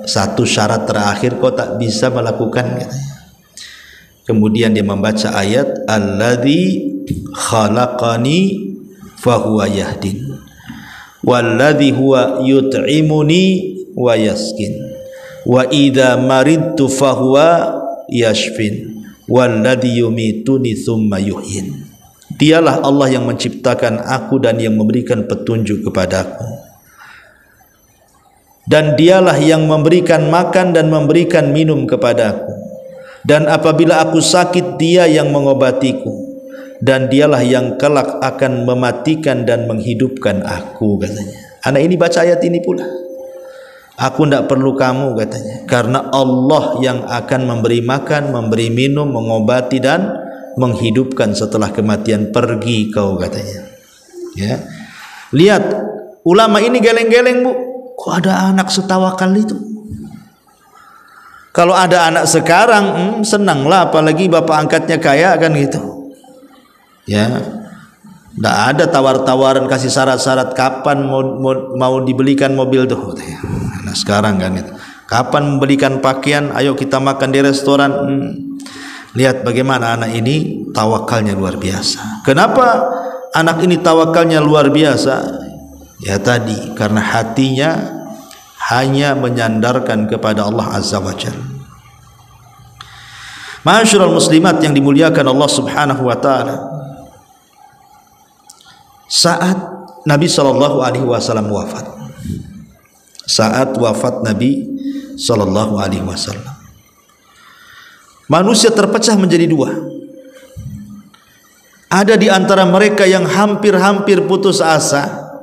Satu syarat terakhir kau tak bisa melakukan, katanya. Kemudian dia membaca ayat, alladzi khalaqani fahuwa yahdin walladzi huwa yut'imuni wa yaskin wa idza maridtu fahuwa yashfin walladzi yumituni tsumma yuhyin. Dialah Allah yang menciptakan aku dan yang memberikan petunjuk kepadaku, dan dialah yang memberikan makan dan memberikan minum kepadaku, dan apabila aku sakit dia yang mengobatiku, dan dialah yang kelak akan mematikan dan menghidupkan aku, katanya. Anak ini baca ayat ini pula, aku tidak perlu kamu, katanya, karena Allah yang akan memberi makan, memberi minum, mengobati dan menghidupkan setelah kematian. Pergi kau, katanya. Ya, lihat ulama ini geleng-geleng, bu, kok ada anak setawakal itu? Kalau ada anak sekarang, senanglah, apalagi bapak angkatnya kaya, kan gitu. Ya, tidak ada tawar-tawaran kasih syarat-syarat kapan mau dibelikan mobil tuh. Nah sekarang kan itu, kapan membelikan pakaian, ayo kita makan di restoran. Lihat bagaimana anak ini tawakalnya luar biasa. Kenapa anak ini tawakalnya luar biasa? Ya tadi, karena hatinya hanya menyandarkan kepada Allah Azza wa Jalla. Ma'asyiral muslimat yang dimuliakan Allah Subhanahu wa taala, saat Nabi sallallahu alaihi wasallam wafat, saat wafat Nabi sallallahu alaihi wasallam, manusia terpecah menjadi dua. Ada di antara mereka yang hampir-hampir putus asa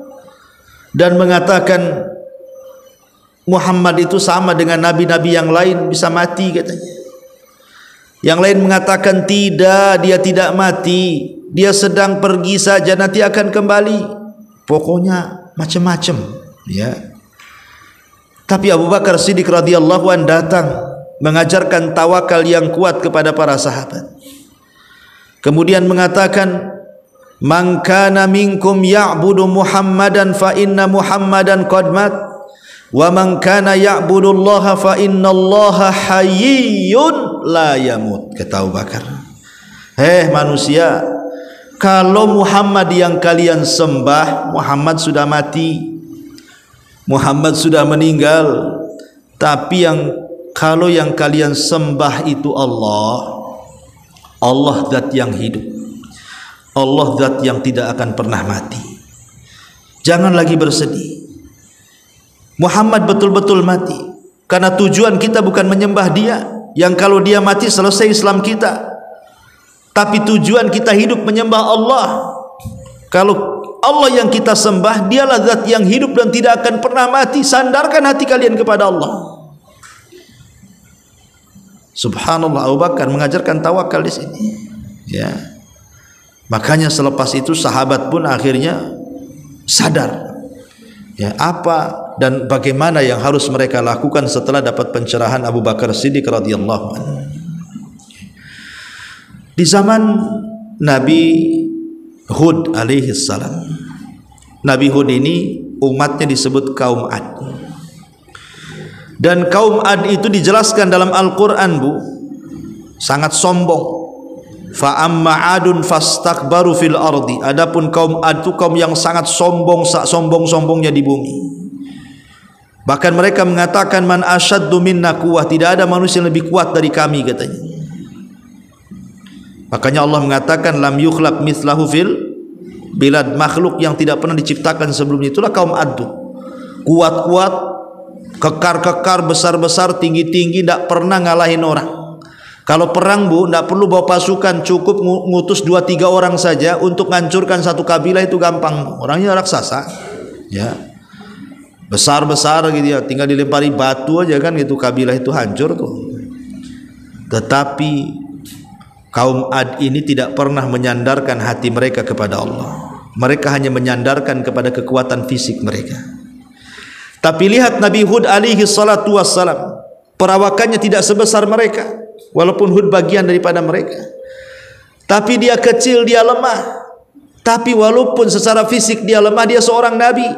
dan mengatakan Muhammad itu sama dengan nabi-nabi yang lain, bisa mati, katanya. Yang lain mengatakan tidak, dia tidak mati, dia sedang pergi saja, nanti akan kembali. Pokoknya macam-macam, ya. Tapi Abu Bakar Siddiq radhiyallahu anhu datang mengajarkan tawakal yang kuat kepada para sahabat. Kemudian mengatakan, man kana minkum ya'budu Muhammadan fa inna Muhammadan qad mat wa man kana ya'budullaha fa innallaha hayyun la yamut. Kata Abu Bakar, manusia, kalau Muhammad yang kalian sembah, Muhammad sudah mati, Muhammad sudah meninggal. Tapi kalau yang kalian sembah itu Allah, Allah zat yang hidup, Allah zat yang tidak akan pernah mati. Jangan lagi bersedih, Muhammad betul-betul mati, karena tujuan kita bukan menyembah dia, yang kalau dia mati selesai Islam kita. Tapi tujuan kita hidup menyembah Allah. Kalau Allah yang kita sembah, dialah zat yang hidup dan tidak akan pernah mati. Sandarkan hati kalian kepada Allah. Subhanallah, Abu Bakar mengajarkan tawakal di sini. Ya, makanya selepas itu sahabat pun akhirnya sadar, ya, apa dan bagaimana yang harus mereka lakukan setelah dapat pencerahan Abu Bakar Siddiq radhiyallahu anhu. Di zaman Nabi Hud alaihi salam, Nabi Hud ini umatnya disebut kaum Ad. Dan kaum Ad itu dijelaskan dalam Al-Quran, bu, sangat sombong. Fa amma adun fastakbaru fil ardi. Adapun kaum Ad itu kaum yang sangat sombong, sombong-sombongnya di bumi. Bahkan mereka mengatakan, man asyaddu minna quwwah, tidak ada manusia yang lebih kuat dari kami, katanya. Makanya Allah mengatakan, lam yukhlaq mithlahu fil bilad, makhluk yang tidak pernah diciptakan sebelumnya. Itulah kaum Ad. Kuat-kuat, kekar-kekar, besar-besar, tinggi-tinggi, tidak pernah ngalahin orang. Kalau perang Bu, tidak perlu bawa pasukan, cukup ngutus 2-3 orang saja untuk menghancurkan satu kabilah, itu gampang. Orangnya raksasa, ya, besar-besar gitu ya, tinggal dilempari batu aja kan gitu, kabilah itu hancur tuh. Tetapi kaum Ad ini tidak pernah menyandarkan hati mereka kepada Allah. Mereka hanya menyandarkan kepada kekuatan fisik mereka. Tapi lihat Nabi Hud alaihi salatu wassalam, perawakannya tidak sebesar mereka, walaupun Hud bagian daripada mereka. Tapi dia kecil, dia lemah. Tapi walaupun secara fisik dia lemah, dia seorang nabi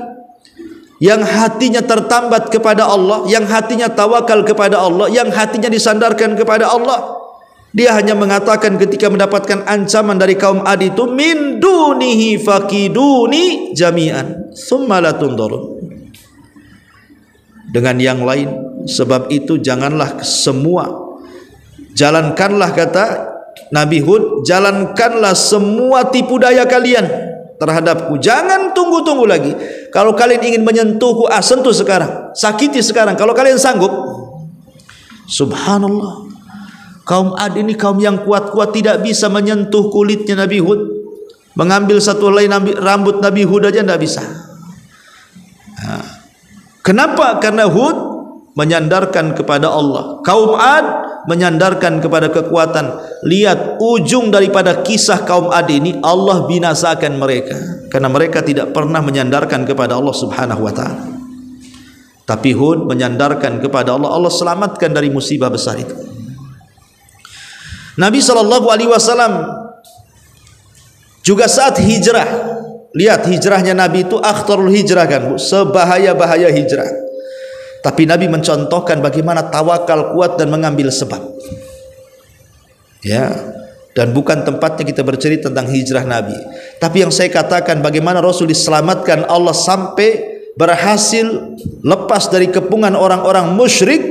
yang hatinya tertambat kepada Allah, yang hatinya tawakal kepada Allah, yang hatinya disandarkan kepada Allah. Dia hanya mengatakan ketika mendapatkan ancaman dari kaum Ad itu, min dunihi fakiduni jami'an thumma la tundarun. Dengan yang lain, sebab itu janganlah semua, jalankanlah, kata Nabi Hud, jalankanlah semua tipu daya kalian terhadapku. Jangan tunggu-tunggu lagi. Kalau kalian ingin menyentuhku, sentuh sekarang, sakiti sekarang kalau kalian sanggup. Subhanallah, kaum Ad ini kaum yang kuat-kuat, tidak bisa menyentuh kulitnya Nabi Hud. Mengambil satu helai rambut Nabi Hud aja tidak bisa. Kenapa? Karena Hud menyandarkan kepada Allah, kaum Ad menyandarkan kepada kekuatan. Lihat ujung daripada kisah kaum Ad ini, Allah binasakan mereka karena mereka tidak pernah menyandarkan kepada Allah Subhanahu wa taala. Tapi Hud menyandarkan kepada Allah, Allah selamatkan dari musibah besar itu. Nabi SAW juga saat hijrah, lihat hijrahnya Nabi itu akhtarul hijrah kan Bu, sebahaya-bahaya hijrah. Tapi Nabi mencontohkan bagaimana tawakal kuat dan mengambil sebab. Ya, dan bukan tempatnya kita bercerita tentang hijrah Nabi. Tapi yang saya katakan bagaimana Rasul diselamatkan Allah sampai berhasil lepas dari kepungan orang-orang musyrik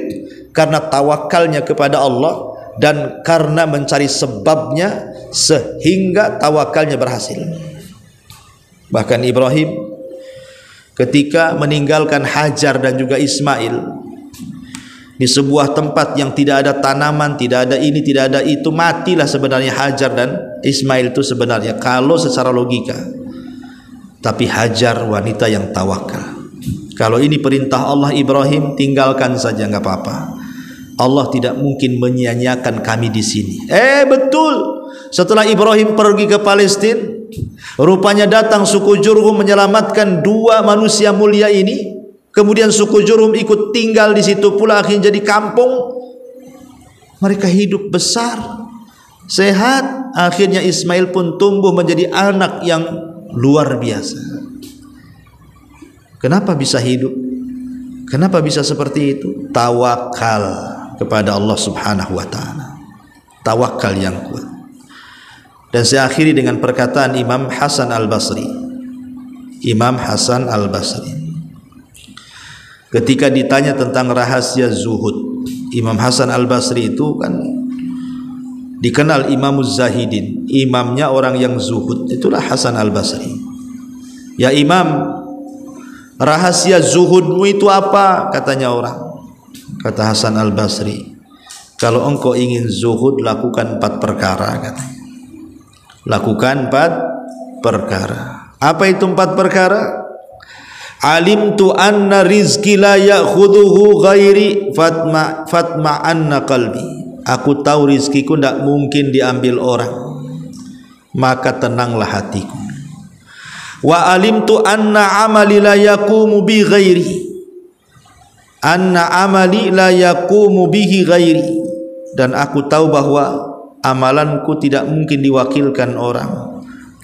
karena tawakalnya kepada Allah dan karena mencari sebabnya sehingga tawakalnya berhasil. Bahkan Ibrahim ketika meninggalkan Hajar dan juga Ismail di sebuah tempat yang tidak ada tanaman, tidak ada ini, tidak ada itu, matilah sebenarnya Hajar dan Ismail itu sebenarnya kalau secara logika. Tapi Hajar wanita yang tawakal. Kalau ini perintah Allah, Ibrahim tinggalkan saja, nggak apa-apa. Allah tidak mungkin menyia-nyiakan kami di sini. Betul. Setelah Ibrahim pergi ke Palestina, rupanya datang suku Jurhum menyelamatkan 2 manusia mulia ini. Kemudian suku Jurhum ikut tinggal di situ pula, akhirnya jadi kampung. Mereka hidup besar, sehat. Akhirnya Ismail pun tumbuh menjadi anak yang luar biasa. Kenapa bisa hidup? Kenapa bisa seperti itu? Tawakal kepada Allah Subhanahu wa taala. Tawakal yang kuat. Dan saya akhiri dengan perkataan Imam Hasan Al-Basri. Imam Hasan Al-Basri ketika ditanya tentang rahasia zuhud, Imam Hasan Al-Basri itu kan dikenal Imamuz Zahidin, imamnya orang yang zuhud, itulah Hasan Al-Basri. Ya Imam, rahasia zuhudmu itu apa? Katanya orang. Kata Hasan Al-Basri, kalau engkau ingin zuhud, lakukan 4 perkara, katanya. Lakukan 4 perkara. Apa itu 4 perkara? Alimtu anna rizki la ya'khuduhu ghairi fatma anna qalbi. Aku tahu rizkiku tidak mungkin diambil orang, maka tenanglah hatiku. Wa alimtu anna amali la yaqumu bi ghairi. Anna amali la yaqumu bihi ghairi. Dan aku tahu bahwa amalanku tidak mungkin diwakilkan orang.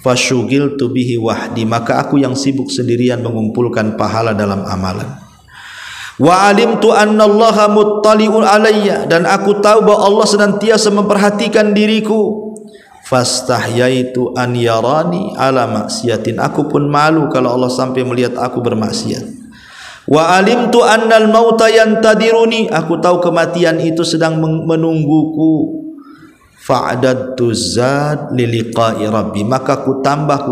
Fasyugiltu bihi wahdi, maka aku yang sibuk sendirian mengumpulkan pahala dalam amalan. Wa alimtu annallaha muttali'un alayya, dan aku tahu bahwa Allah senantiasa memperhatikan diriku. Fastahyaitu an yarani ala maksiatin, aku pun malu kalau Allah sampai melihat aku bermaksiat. Wa alimtu annal mauta yantadiruni, aku tahu kematian itu sedang menungguku. Fa'adadtu zad liliqa'i rabbi, maka ku tambah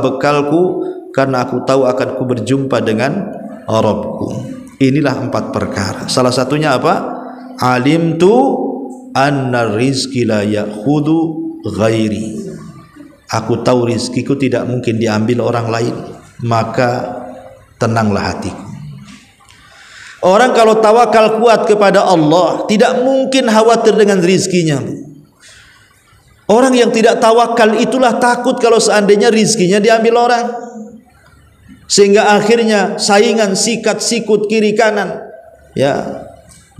bekalku karena aku tahu akan ku berjumpa dengan Rabbku. Inilah 4 perkara. Salah satunya apa? Alimtu anna rizqi la ya'khudhu ghairi. Aku tahu rizkiku tidak mungkin diambil orang lain, maka tenanglah hatiku. Orang kalau tawakal kuat kepada Allah tidak mungkin khawatir dengan rizkinya. Orang yang tidak tawakal itulah takut kalau seandainya rizkinya diambil orang, sehingga akhirnya saingan sikat sikut kiri kanan, ya,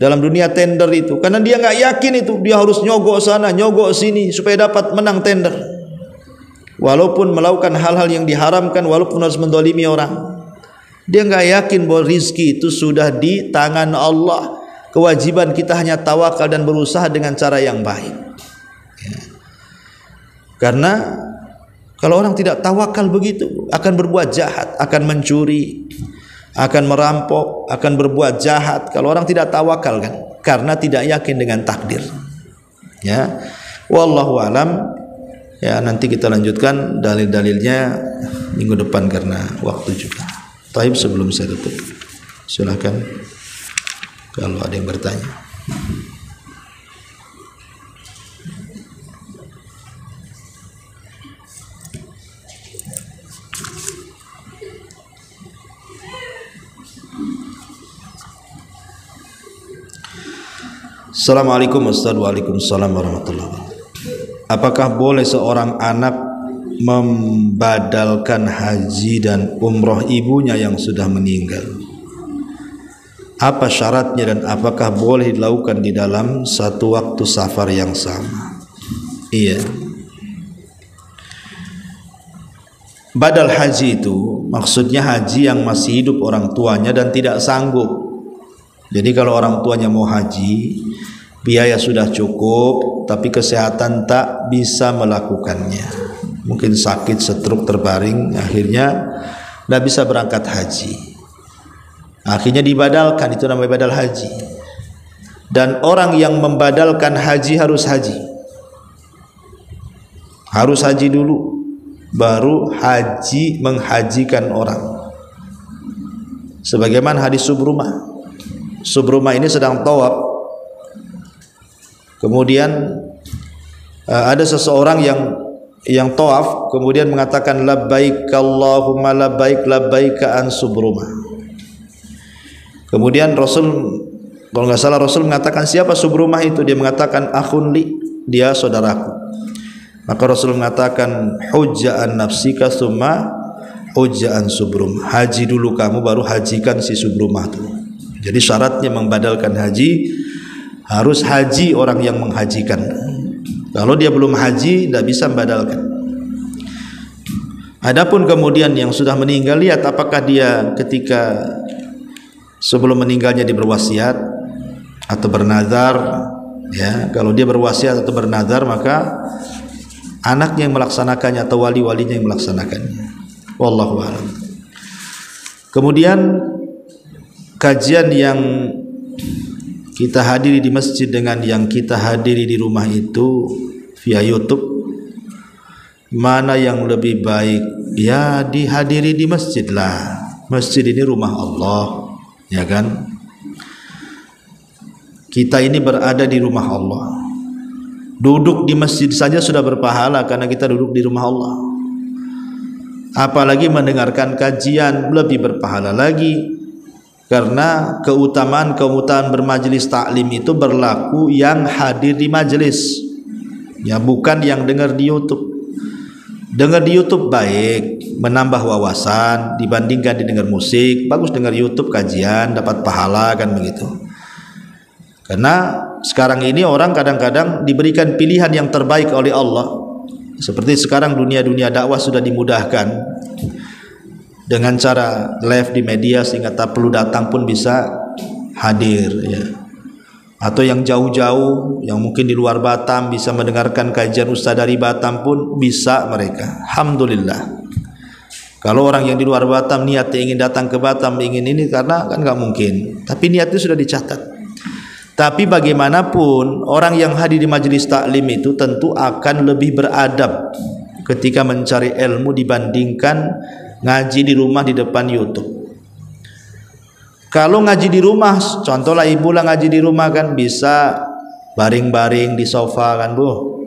dalam dunia tender itu, karena dia nggak yakin itu, dia harus nyogok sana nyogok sini supaya dapat menang tender, walaupun melakukan hal-hal yang diharamkan, walaupun harus mendolimi orang. Dia nggak yakin bahwa rizki itu sudah di tangan Allah. Kewajiban kita hanya tawakal dan berusaha dengan cara yang baik, ya. Karena kalau orang tidak tawakal begitu, akan berbuat jahat, akan mencuri, akan merampok, akan berbuat jahat. Kalau orang tidak tawakal kan, karena tidak yakin dengan takdir, ya. Wallahu alam. Ya, nanti kita lanjutkan dalil-dalilnya minggu depan karena waktu juga. Taib, sebelum saya tutup, silakan kalau ada yang bertanya. Assalamualaikum Ustaz. Waalaikumsalam warahmatullahi wabarakatuh. Apakah boleh seorang anak membadalkan haji dan umroh ibunya yang sudah meninggal? Apa syaratnya dan apakah boleh dilakukan di dalam satu waktu safar yang sama? Iya. Badal haji itu maksudnya haji yang masih hidup orang tuanya dan tidak sanggup. Jadi kalau orang tuanya mau haji, biaya sudah cukup, tapi kesehatan tak bisa melakukannya. Mungkin sakit, stroke, terbaring, akhirnya tidak bisa berangkat haji. Akhirnya dibadalkan, itu namanya badal haji. Dan orang yang membadalkan haji harus haji. Harus haji dulu, baru haji menghajikan orang. Sebagaimana hadis Subrumah. Subrumah ini sedang tawaf. Kemudian ada seseorang yang tawaf kemudian mengatakan labbaik Allahumma labbaik labbaik an Subrumah. Kemudian Rasul, kalau nggak salah Rasul mengatakan siapa Subrumah itu, dia mengatakan akhun li, dia saudaraku. Maka Rasul mengatakan hujja an nafsika summa hujja an Subrumah. Haji dulu kamu baru hajikan si Subrumah itu. Jadi syaratnya membadalkan haji harus haji orang yang menghajikan. Kalau dia belum haji tidak bisa membadalkan. Adapun kemudian yang sudah meninggal, lihat apakah dia ketika sebelum meninggalnya dia berwasiat atau bernazar, ya. Kalau dia berwasiat atau bernazar, maka anaknya yang melaksanakannya atau wali-walinya yang melaksanakannya. Wallahu a'lam. Kemudian kajian yang kita hadiri di masjid dengan yang kita hadiri di rumah itu via YouTube, mana yang lebih baik? Ya dihadiri di masjid lah. Masjid ini rumah Allah, ya kan? Kita ini berada di rumah Allah. Duduk di masjid saja sudah berpahala karena kita duduk di rumah Allah. Apalagi mendengarkan kajian lebih berpahala lagi. Karena keutamaan bermajelis taklim itu berlaku yang hadir di majelis, ya, bukan yang dengar di YouTube. Dengar di YouTube baik, menambah wawasan dibandingkan didengar musik. Bagus dengar YouTube kajian, dapat pahala, kan begitu. Karena sekarang ini orang kadang-kadang diberikan pilihan yang terbaik oleh Allah. Seperti sekarang dunia dakwah sudah dimudahkan dengan cara live di media, sehingga tak perlu datang pun bisa hadir, ya. Atau yang jauh-jauh, yang mungkin di luar Batam, bisa mendengarkan kajian ustaz dari Batam pun bisa mereka. Alhamdulillah. Kalau orang yang di luar Batam niatnya ingin datang ke Batam, ingin ini, karena kan nggak mungkin. Tapi niatnya sudah dicatat. Tapi bagaimanapun orang yang hadir di majelis taklim itu tentu akan lebih beradab ketika mencari ilmu dibandingkan ngaji di rumah di depan YouTube. Kalau ngaji di rumah, contohlah ibu lah ngaji di rumah, kan bisa baring-baring di sofa kan Bu,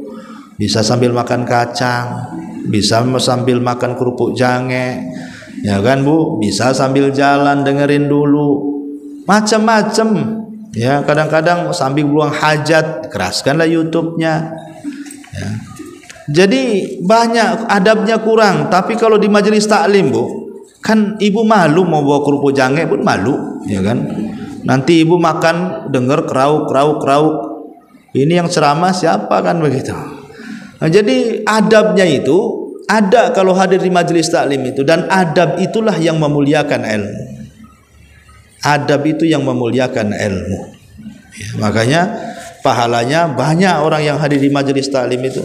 bisa sambil makan kacang, bisa sambil makan kerupuk jange, ya kan Bu, bisa sambil jalan dengerin dulu, macam-macam. Ya, kadang-kadang sambil buang hajat keraskanlah YouTube-nya. Ya. Jadi banyak adabnya kurang. Tapi kalau di majelis taklim Bu, kan ibu malu mau bawa kerupuk jange pun malu, ya kan? Nanti ibu makan dengar krauk. Ini yang ceramah siapa kan begitu. Nah, jadi adabnya itu ada kalau hadir di majelis taklim itu, dan adab itulah yang memuliakan ilmu. Adab itu yang memuliakan ilmu. Ya, makanya pahalanya banyak orang yang hadir di majelis taklim itu.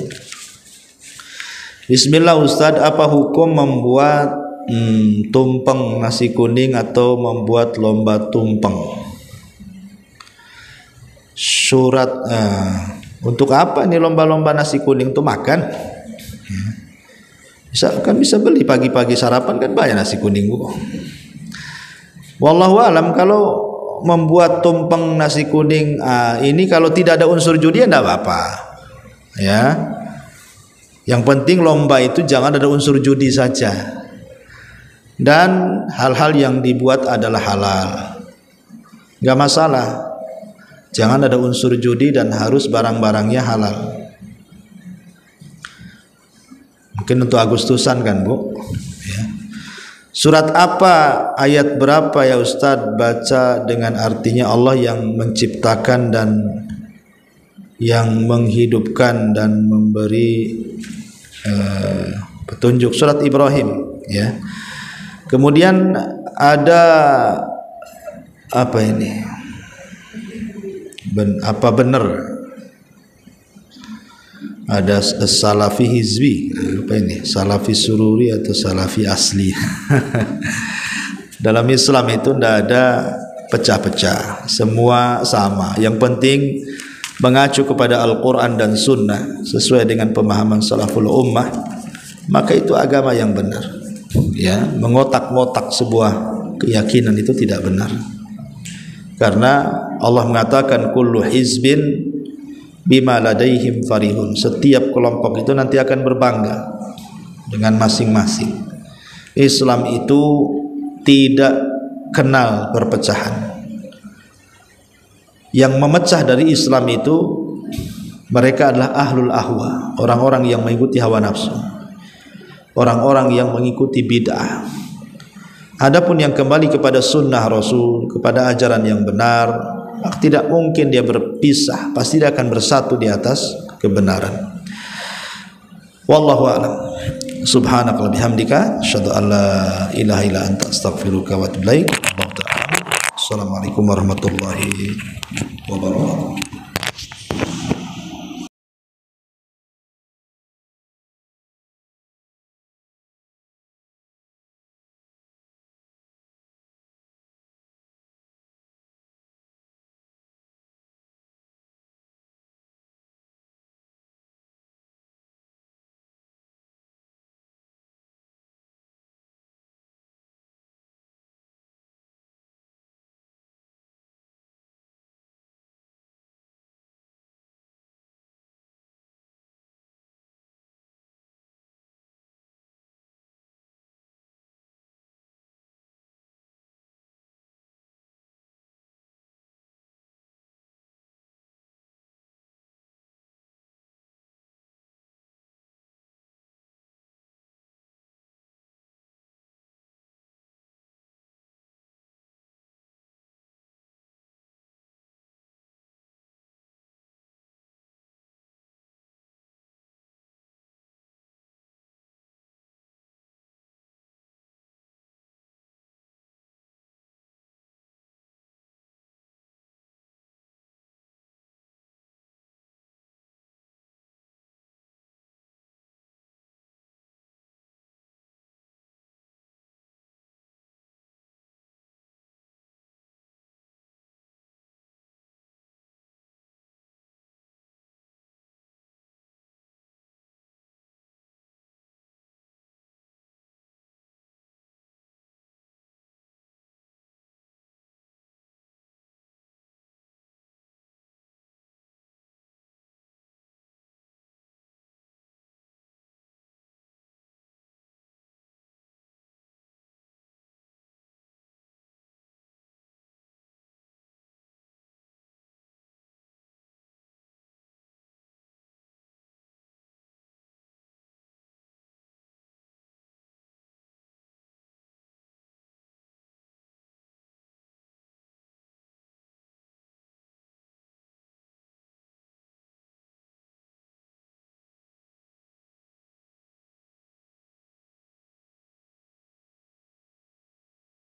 Bismillah Ustadz, apa hukum membuat tumpeng nasi kuning atau membuat lomba tumpeng? Surat untuk apa nih lomba-lomba nasi kuning tuh makan? Bisa beli pagi-pagi sarapan kan banyak nasi kuning Bu. Wallahu alam, kalau membuat tumpeng nasi kuning ini kalau tidak ada unsur judi ya enggak apa-apa. Ya. Yang penting lomba itu jangan ada unsur judi saja. Dan hal-hal yang dibuat adalah halal. Enggak masalah. Jangan ada unsur judi dan harus barang-barangnya halal. Mungkin untuk Agustusan kan Bu, ya. Surat apa, ayat berapa ya Ustadz baca dengan artinya Allah yang menciptakan dan yang menghidupkan dan memberi petunjuk? Surat Ibrahim, ya. Kemudian ada apa ini? Apa benar ada salafi hizbi, apa ini, salafi sururi atau salafi asli? Dalam Islam itu tidak ada pecah-pecah, semua sama. Yang penting mengacu kepada Al-Quran dan Sunnah sesuai dengan pemahaman salaful ummah, maka itu agama yang benar. Ya, mengotak-ngotak sebuah keyakinan itu tidak benar. Karena Allah mengatakan kullu hizbin bima ladaihim farihun. Setiap kelompok itu nanti akan berbangga dengan masing-masing. Islam itu tidak kenal perpecahan. Yang memecah dari Islam itu mereka adalah ahlul ahwa, orang-orang yang mengikuti hawa nafsu, orang-orang yang mengikuti bid'ah. Adapun yang kembali kepada sunnah Rasul, kepada ajaran yang benar, tidak mungkin dia berpisah, pasti dia akan bersatu di atas kebenaran. Wallahu a'lam. Subhanaka wa bihamdika asyhadu an la ilaha illa anta astaghfiruka wa atubu ilaik. Assalamualaikum warahmatullahi wabarakatuh.